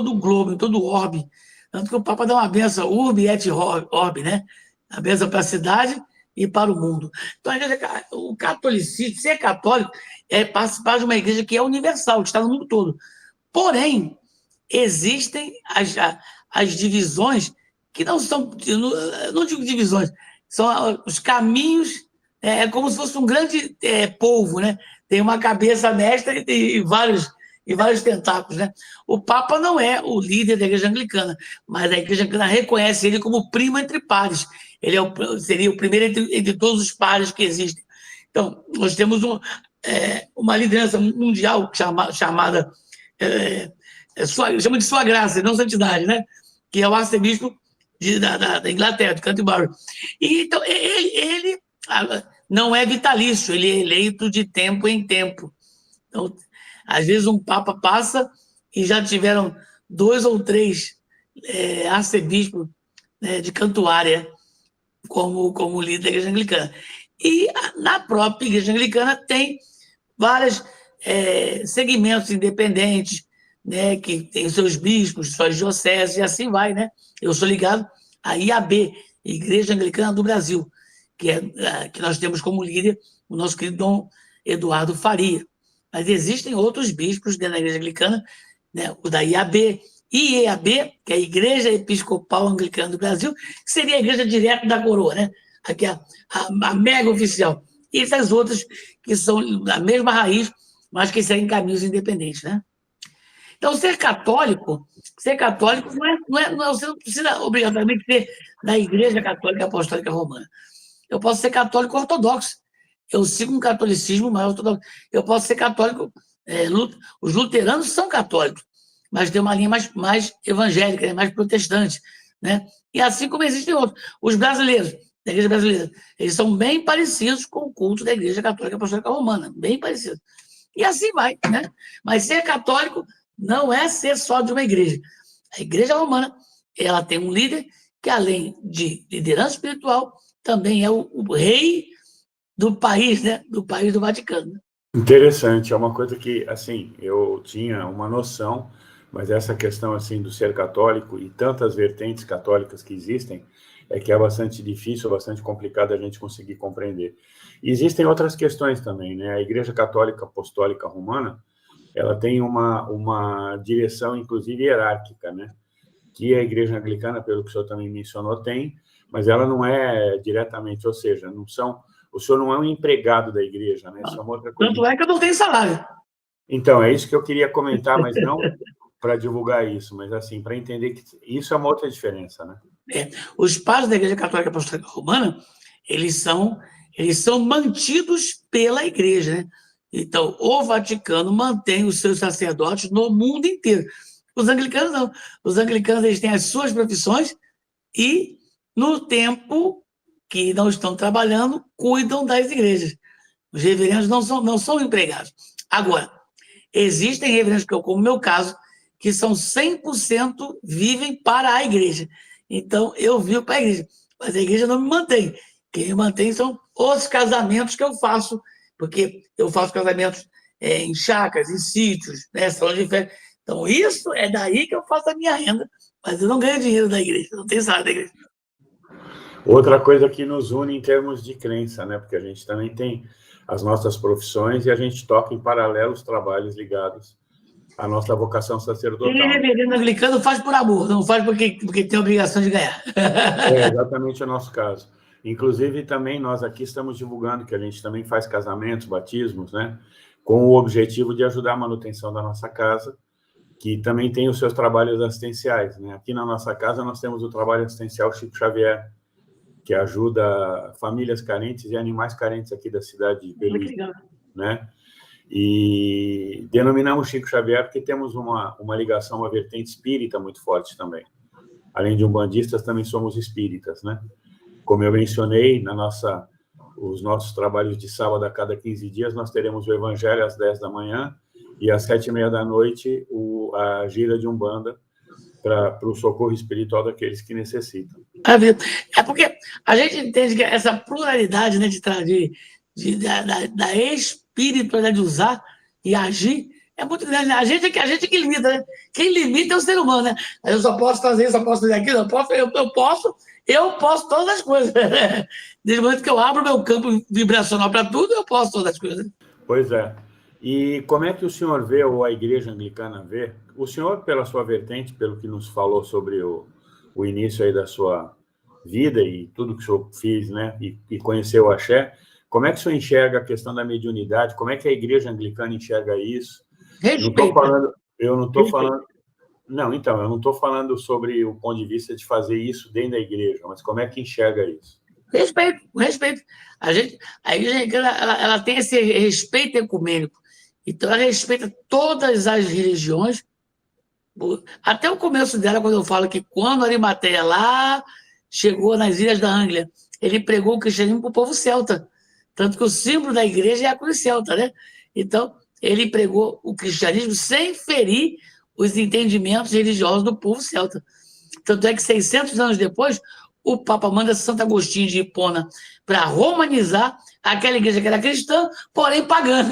o globo, em todo o orbe. Tanto que o Papa dá uma benção, urbi et orbi, né? A benção para a cidade e para o mundo. Então, o catolicismo, ser católico, é participar de uma igreja que é universal, que está no mundo todo. Porém, existem as divisões que não são, não digo divisões, são os caminhos, como se fosse um grande polvo, né? Tem uma cabeça mestra e vários tentáculos, né? O Papa não é o líder da igreja anglicana, mas a igreja anglicana reconhece ele como primo entre pares. Ele seria o primeiro entre todos os pares que existem. Então, nós temos uma liderança mundial chamada chama de Sua Graça, não Santidade, né? Que é o arcebispo da Inglaterra, de Canterbury. E, então, ele não é vitalício, ele é eleito de tempo em tempo. Então, às vezes um papa passa e já tiveram 2 ou 3 arcebispos de Cantuária como líder da igreja anglicana. E na própria igreja anglicana tem vários segmentos independentes, né, que tem seus bispos, suas dioceses, e assim vai, né? Eu sou ligado à IAB, Igreja Anglicana do Brasil, que nós temos como líder o nosso querido Dom Eduardo Faria. Mas existem outros bispos dentro da Igreja Anglicana, né, o da IAB, IEAB, que é a Igreja Episcopal Anglicana do Brasil, que seria a igreja direta da coroa, né? Aqui a mega oficial. E essas outras que são da mesma raiz, mas que seguem caminhos independentes, né? Então, ser católico você não precisa obrigatoriamente ser da Igreja Católica Apostólica Romana. Eu posso ser católico ortodoxo. Eu sigo um catolicismo mais ortodoxo. Eu posso ser católico. Os luteranos são católicos. mas tem uma linha mais evangélica, né? Mais protestante, né? E assim como existem outros. Os brasileiros, da Igreja Brasileira, eles são bem parecidos com o culto da Igreja Católica Apostólica Romana, bem parecido. E assim vai, né? Mas ser católico não é ser só de uma igreja. A Igreja Romana, ela tem um líder que, além de liderança espiritual, também é o rei do país, né? Do país do Vaticano. Interessante, é uma coisa que, assim, eu tinha uma noção, mas essa questão, assim, do ser católico e tantas vertentes católicas que existem, é que é bastante difícil, bastante complicado a gente conseguir compreender. E existem outras questões também, né? A Igreja Católica Apostólica Romana, ela tem uma direção, inclusive, hierárquica, né? Que a Igreja Anglicana, pelo que o senhor também mencionou, tem, mas ela não é diretamente, ou seja, o senhor não é um empregado da igreja, né? Isso é uma outra coisa. Tanto é que eu não tenho salário. Então, é isso que eu queria comentar, mas não para divulgar isso, mas assim, para entender que isso é uma outra diferença, né? Os padres da Igreja Católica Apostólica Romana, eles são mantidos pela igreja, né? Então, o Vaticano mantém os seus sacerdotes no mundo inteiro. Os anglicanos não. Os anglicanos, eles têm as suas profissões e, no tempo que não estão trabalhando, cuidam das igrejas. Os reverendos não são empregados. Agora, existem reverendos, como o meu caso, que são 100% vivem para a igreja. Então, eu vivo para a igreja, mas a igreja não me mantém. Quem me mantém são os casamentos que eu faço, porque eu faço casamentos em chácaras, em sítios, né, salões de festa. Então, isso é daí que eu faço a minha renda, mas eu não ganho dinheiro da igreja, não tenho salário da igreja. Outra coisa que nos une em termos de crença, né? Porque a gente também tem as nossas profissões e a gente toca em paralelo os trabalhos ligados à nossa vocação sacerdotal. Quem é reverendo anglicano faz por amor, não faz porque tem obrigação de ganhar. É exatamente o nosso caso. Inclusive, também nós aqui estamos divulgando que a gente também faz casamentos, batismos, né? Com o objetivo de ajudar a manutenção da nossa casa, que também tem os seus trabalhos assistenciais, né? Aqui na nossa casa nós temos o trabalho assistencial Chico Xavier, que ajuda famílias carentes e animais carentes aqui da cidade de Beluí, né? E denominamos Chico Xavier porque temos uma ligação, uma vertente espírita muito forte também. Além de umbandistas, também somos espíritas, né? Como eu mencionei, os nossos trabalhos de sábado a cada 15 dias, nós teremos o Evangelho às 10 da manhã e às 7h30 da noite a gira de Umbanda para o socorro espiritual daqueles que necessitam. É porque a gente entende que essa pluralidade, né, da espiritualidade de usar e agir é muito grande. A gente que limita, né? Quem limita é o ser humano, né? Eu só posso fazer isso, só posso fazer aquilo, eu posso todas as coisas. Desde o momento que eu abro meu campo vibracional para tudo, eu posso todas as coisas. Pois é. E como é que o senhor vê, ou a Igreja Anglicana vê, o senhor, pela sua vertente, pelo que nos falou sobre o início aí da sua vida e tudo que o senhor fez, né, e conheceu o axé, como é que o senhor enxerga a questão da mediunidade? Como é que a Igreja Anglicana enxerga isso? Eu não estou falando sobre o ponto de vista de fazer isso dentro da igreja, mas como é que enxerga isso? Respeito. A Igreja Anglicana, ela tem esse respeito ecumênico. Então, ela respeita todas as religiões. Até o começo dela, quando eu falo que quando Arimateia lá chegou nas Ilhas da Anglia, ele pregou o cristianismo para o povo celta. Tanto que o símbolo da igreja é a cruz celta, né? Então, ele pregou o cristianismo sem ferir os entendimentos religiosos do povo celta. Tanto é que 600 anos depois, o Papa manda Santo Agostinho de Hipona para romanizar aquela igreja que era cristã, porém pagã.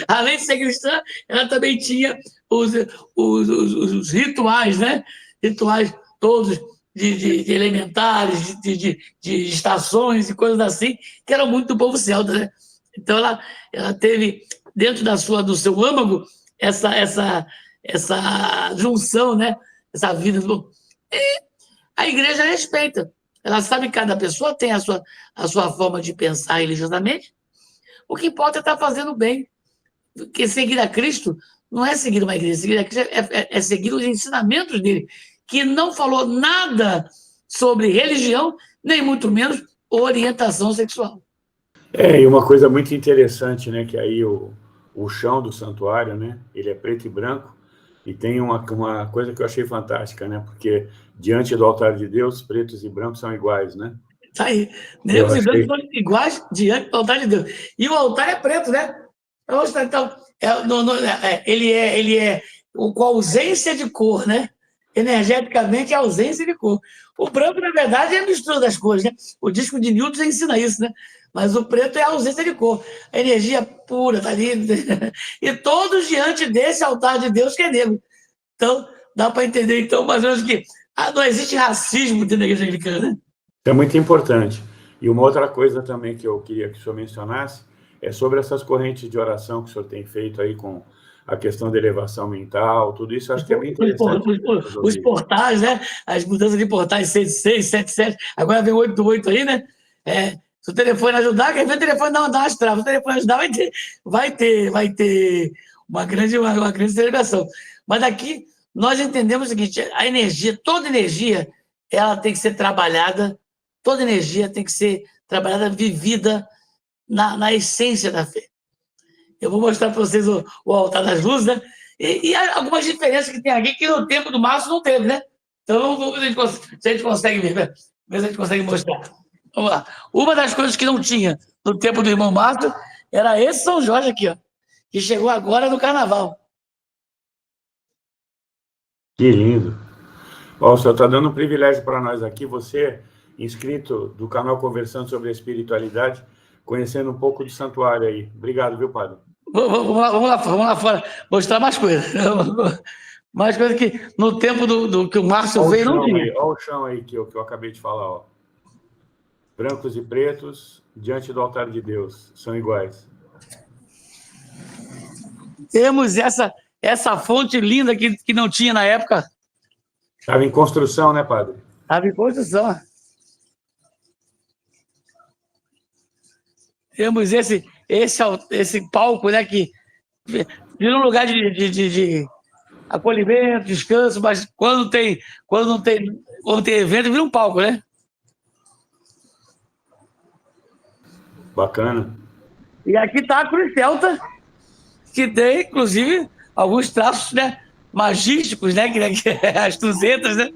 Além de ser cristã, ela também tinha os rituais, né? Rituais todos de elementares, de estações e coisas assim, que eram muito do povo celta, né? Então, ela teve, dentro do seu âmago, essa junção, né? Essa vida. E a igreja respeita. Ela sabe que cada pessoa tem a sua forma de pensar religiosamente. O que importa é estar fazendo bem. Porque seguir a Cristo não é seguir uma igreja. Seguir a Cristo é seguir os ensinamentos dele, que não falou nada sobre religião, nem muito menos orientação sexual. E uma coisa muito interessante, né, que aí o chão do santuário, né, ele é preto e branco, E tem uma coisa que eu achei fantástica, né? Porque diante do altar de Deus, pretos e brancos são iguais, né? Tá aí. Negros e brancos são iguais diante do altar de Deus. E o altar é preto, né? Então, ele é com ausência de cor, né? Energeticamente, é ausência de cor. O branco, na verdade, é a mistura das cores, né? O disco de Newton já ensina isso, né? Mas o preto é a ausência de cor. A energia pura está ali. E todos diante desse altar de Deus que é negro. Então, dá para entender, então, mais ou menos que não existe racismo dentro da igreja anglicana, né? É muito importante. E uma outra coisa também que eu queria que o senhor mencionasse é sobre essas correntes de oração que o senhor tem feito aí com a questão da elevação mental, tudo isso, acho que é bem interessante. Os portais, né? As mudanças de portais 66, 77, agora vem 88 aí, né? Se o telefone ajudar, quer ver o telefone não andar as travas, se o telefone ajudar, vai ter uma grande celebração. Mas aqui nós entendemos o seguinte: a energia, toda energia, ela tem que ser trabalhada, toda energia tem que ser trabalhada, vivida na essência da fé. Eu vou mostrar para vocês o altar das luzes, né? E algumas diferenças que tem aqui que no tempo do Márcio não teve, né? Então, vamos ver se a gente consegue ver, né? Ver se a gente consegue mostrar. Vamos lá. Uma das coisas que não tinha no tempo do irmão Márcio era esse São Jorge aqui, ó, que chegou agora no Carnaval. Que lindo. Ó, o senhor está dando um privilégio para nós aqui, você, inscrito do canal Conversando sobre a Espiritualidade, conhecendo um pouco do santuário aí. Obrigado, viu, padre? Vamos lá fora, mostrar mais coisas. Mais coisas que no tempo do que o Márcio veio não tinha. Olha o chão aí que eu acabei de falar, ó. Brancos e pretos, diante do altar de Deus, são iguais. Temos essa fonte linda que não tinha na época. Estava em construção, né, padre? Estava em construção. Temos esse palco, né, que vira um lugar de acolhimento, descanso, mas quando não tem evento, vira um palco, né? Bacana. E aqui está a Cruz Celta, que tem, inclusive, alguns traços, né, magísticos, né, que as 200, né?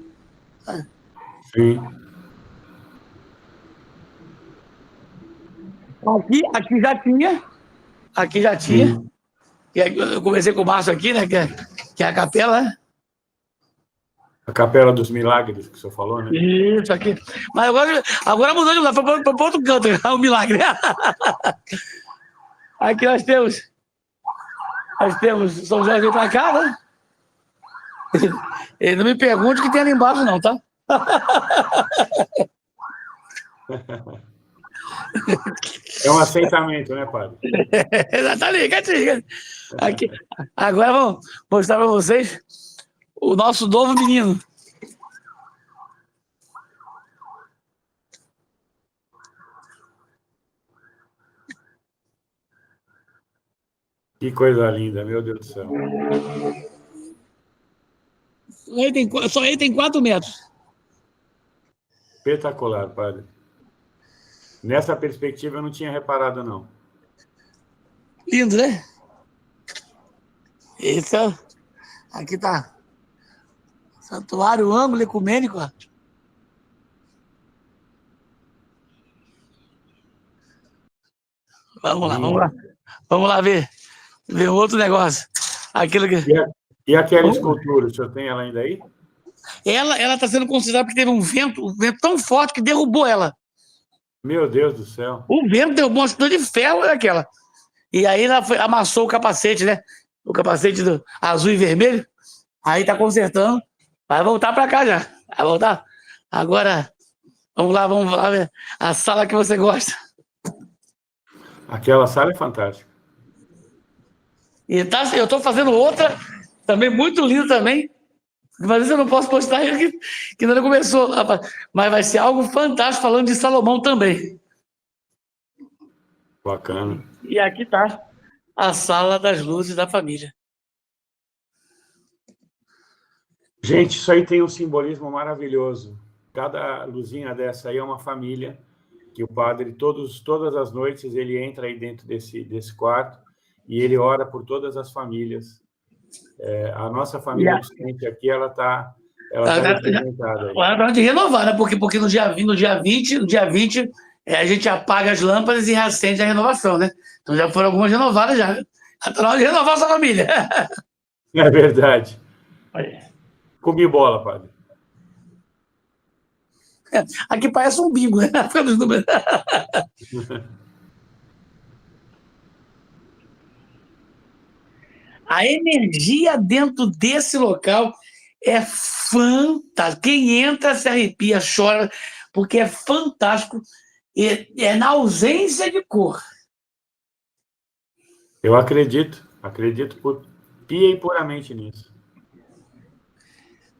Sim. Aqui já tinha. Eu conversei com o Márcio aqui, né, que é a capela, né? A Capela dos Milagres, que o senhor falou, né? Isso, aqui. Mas agora mudou de lugar, foi para outro canto, é um milagre. Aqui nós temos São Jorge para cá, né? Ele não me pergunte o que tem ali embaixo, não, tá? É um assentamento, né, padre? Tá ligadinho. Aqui. Agora vamos mostrar para vocês o nosso novo menino. Que coisa linda, meu Deus do céu. Só ele tem 4 metros. Espetacular, padre. Nessa perspectiva eu não tinha reparado, não. Lindo, né? Esse é... Aqui tá Santuário Ângulo Ecumênico, ó. Vamos lá ver outro negócio. Aquilo que... E aquela escultura, o senhor tem ela ainda aí? Ela está sendo considerada porque teve um vento tão forte que derrubou ela. Meu Deus do céu. O vento derrubou uma estrutura de ferro daquela. E aí ela amassou o capacete, né? O capacete azul e vermelho. Aí tá consertando. Vai voltar para cá já. Vai voltar. Agora, vamos lá ver a sala que você gosta. Aquela sala é fantástica. E eu estou fazendo outra, também muito linda também. Mas isso eu não posso postar que ainda não começou. Mas vai ser algo fantástico falando de Salomão também. Bacana. E aqui está a sala das luzes da família. Gente, isso aí tem um simbolismo maravilhoso. Cada luzinha dessa aí é uma família que o padre, todas as noites, ele entra aí dentro desse quarto e ele ora por todas as famílias A nossa família docente aqui, ela está representada aí. Hora de renovar, né? Porque no dia 20, a gente apaga as lâmpadas e reacende a renovação, né? Então já foram algumas renovadas já. Está na hora de renovar a sua família. É verdade. Comi bola, padre. Aqui parece um bingo, né? A energia dentro desse local é fantástica. Quem entra se arrepia, chora, porque é fantástico. É na ausência de cor. Eu acredito pia e puramente nisso.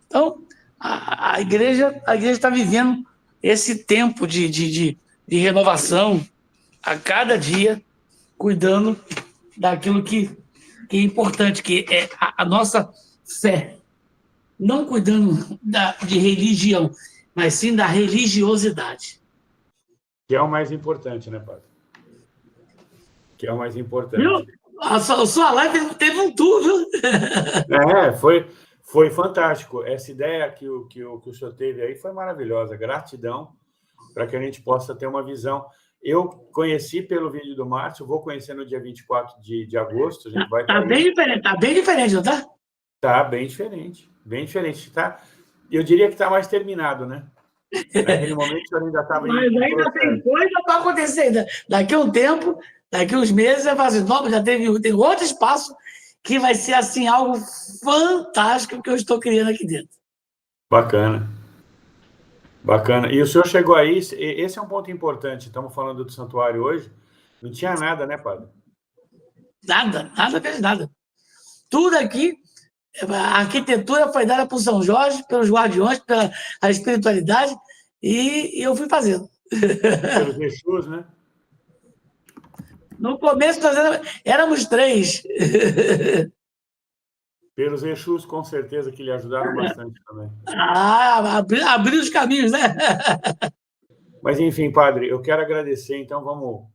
Então, a igreja está vivendo esse tempo de renovação a cada dia, cuidando daquilo que é importante, que é a nossa fé. Não cuidando de religião, mas sim da religiosidade. Que é o mais importante, né, padre? Que é o mais importante. Viu? A sua live teve um tour, viu? Foi fantástico. Essa ideia que o senhor teve aí foi maravilhosa. Gratidão para que a gente possa ter uma visão. Eu conheci pelo vídeo do Márcio, vou conhecer no dia 24 de agosto. A gente vai tá bem diferente, não tá? Tá bem diferente. Bem diferente, tá? Eu diria que está mais terminado, né? Naquele momento eu ainda estava... Mas ainda tem coisa para acontecer. Daqui a um tempo, daqui a uns meses, vai fazer, já tem outro espaço que vai ser assim algo fantástico que eu estou criando aqui dentro. Bacana. E o senhor chegou aí, esse é um ponto importante, estamos falando do santuário hoje, não tinha nada, né, padre? Nada. Tudo aqui, a arquitetura foi dada por São Jorge, pelos guardiões, pela espiritualidade, e eu fui fazendo. Pelos Exus, né? No começo nós éramos 3. Pelos Exus, com certeza, que lhe ajudaram bastante também. Abrir os caminhos, né? Mas, enfim, padre, eu quero agradecer, então vamos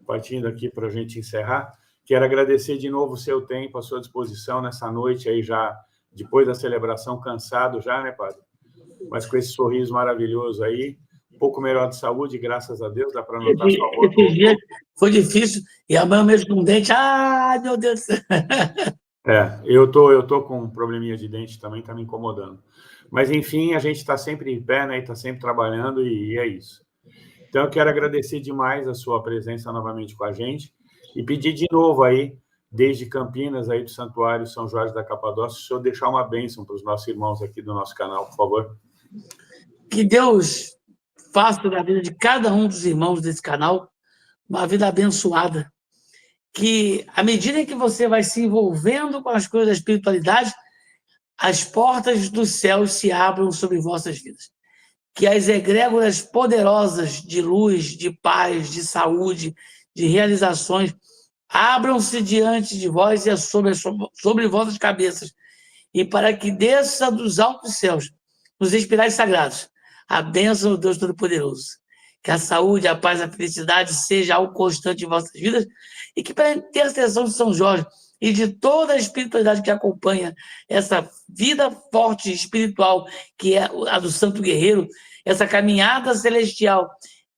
partindo aqui para a gente encerrar. Quero agradecer de novo o seu tempo, a sua disposição nessa noite aí já, depois da celebração, cansado já, né, padre? Mas com esse sorriso maravilhoso aí, um pouco melhor de saúde, graças a Deus, dá para notar sua voz. Esse dia foi difícil, e amanhã mesmo com o dente, meu Deus do céu. Eu tô com um probleminha de dente também, está me incomodando. Mas, enfim, a gente está sempre em pé, né, e está sempre trabalhando, e é isso. Então, eu quero agradecer demais a sua presença novamente com a gente, e pedir de novo aí, desde Campinas, aí do Santuário São Jorge da Capadócia, o senhor deixar uma bênção para os nossos irmãos aqui do nosso canal, por favor. Que Deus faça da vida de cada um dos irmãos desse canal uma vida abençoada. Que, à medida em que você vai se envolvendo com as coisas da espiritualidade, as portas dos céus se abram sobre vossas vidas. Que as egrégoras poderosas de luz, de paz, de saúde, de realizações abram-se diante de vós e sobre vossas cabeças, e para que desça dos altos céus, nos espirais sagrados, a bênção do Deus Todo-Poderoso. Que a saúde, a paz, a felicidade seja algo constante em vossas vidas, e que, pela intercessão de São Jorge e de toda a espiritualidade que acompanha essa vida forte espiritual, que é a do Santo Guerreiro, essa caminhada celestial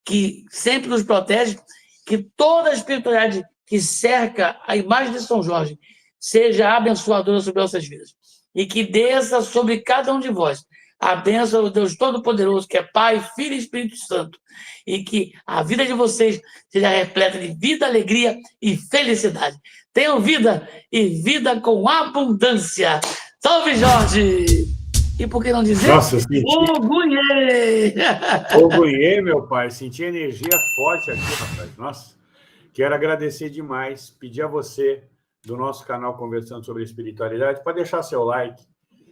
que sempre nos protege, que toda a espiritualidade que cerca a imagem de São Jorge seja abençoadora sobre nossas vidas, e que desça sobre cada um de vós a bênção do Deus Todo-Poderoso, que é Pai, Filho e Espírito Santo, e que a vida de vocês seja repleta de vida, alegria e felicidade. Tenham vida e vida com abundância. Salve, Jorge! E por que não dizer? Nossa, senti... Ogunhê! Ogunhê, meu pai. Senti energia forte aqui, rapaz. Nossa. Quero agradecer demais. Pedir a você, do nosso canal Conversando sobre Espiritualidade, para deixar seu like.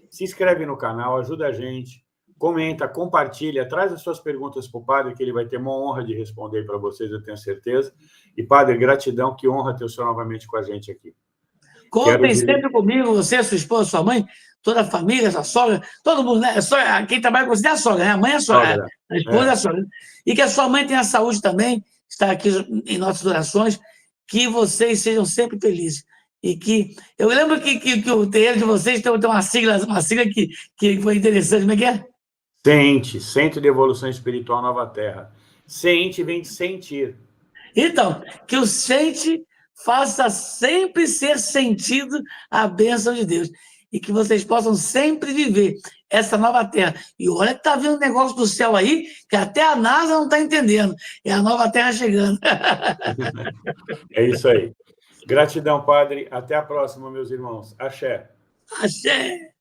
Se inscreve no canal, ajuda a gente, comenta, compartilha, traz as suas perguntas para o padre, que ele vai ter uma honra de responder para vocês, eu tenho certeza. E, padre, gratidão, que honra ter o senhor novamente com a gente aqui. Contem sempre comigo, você, sua esposa, sua mãe, toda a família, sua sogra, todo mundo, né? Quem trabalha com você é a sogra, né? A mãe é a sogra, a esposa é a sogra. E que a sua mãe tenha saúde também, está aqui em nossas orações, que vocês sejam sempre felizes. E que eu lembro que o terreiro de vocês tem uma sigla que foi interessante. Como é que é? Sente, Centro de Evolução Espiritual Nova Terra. Sente vem de sentir. Então, que o sente faça sempre ser sentido a bênção de Deus. E que vocês possam sempre viver essa nova terra. E olha que está vindo um negócio do céu aí, que até a NASA não está entendendo. É a nova terra chegando. É isso aí. Gratidão, padre. Até a próxima, meus irmãos. Axé. Axé!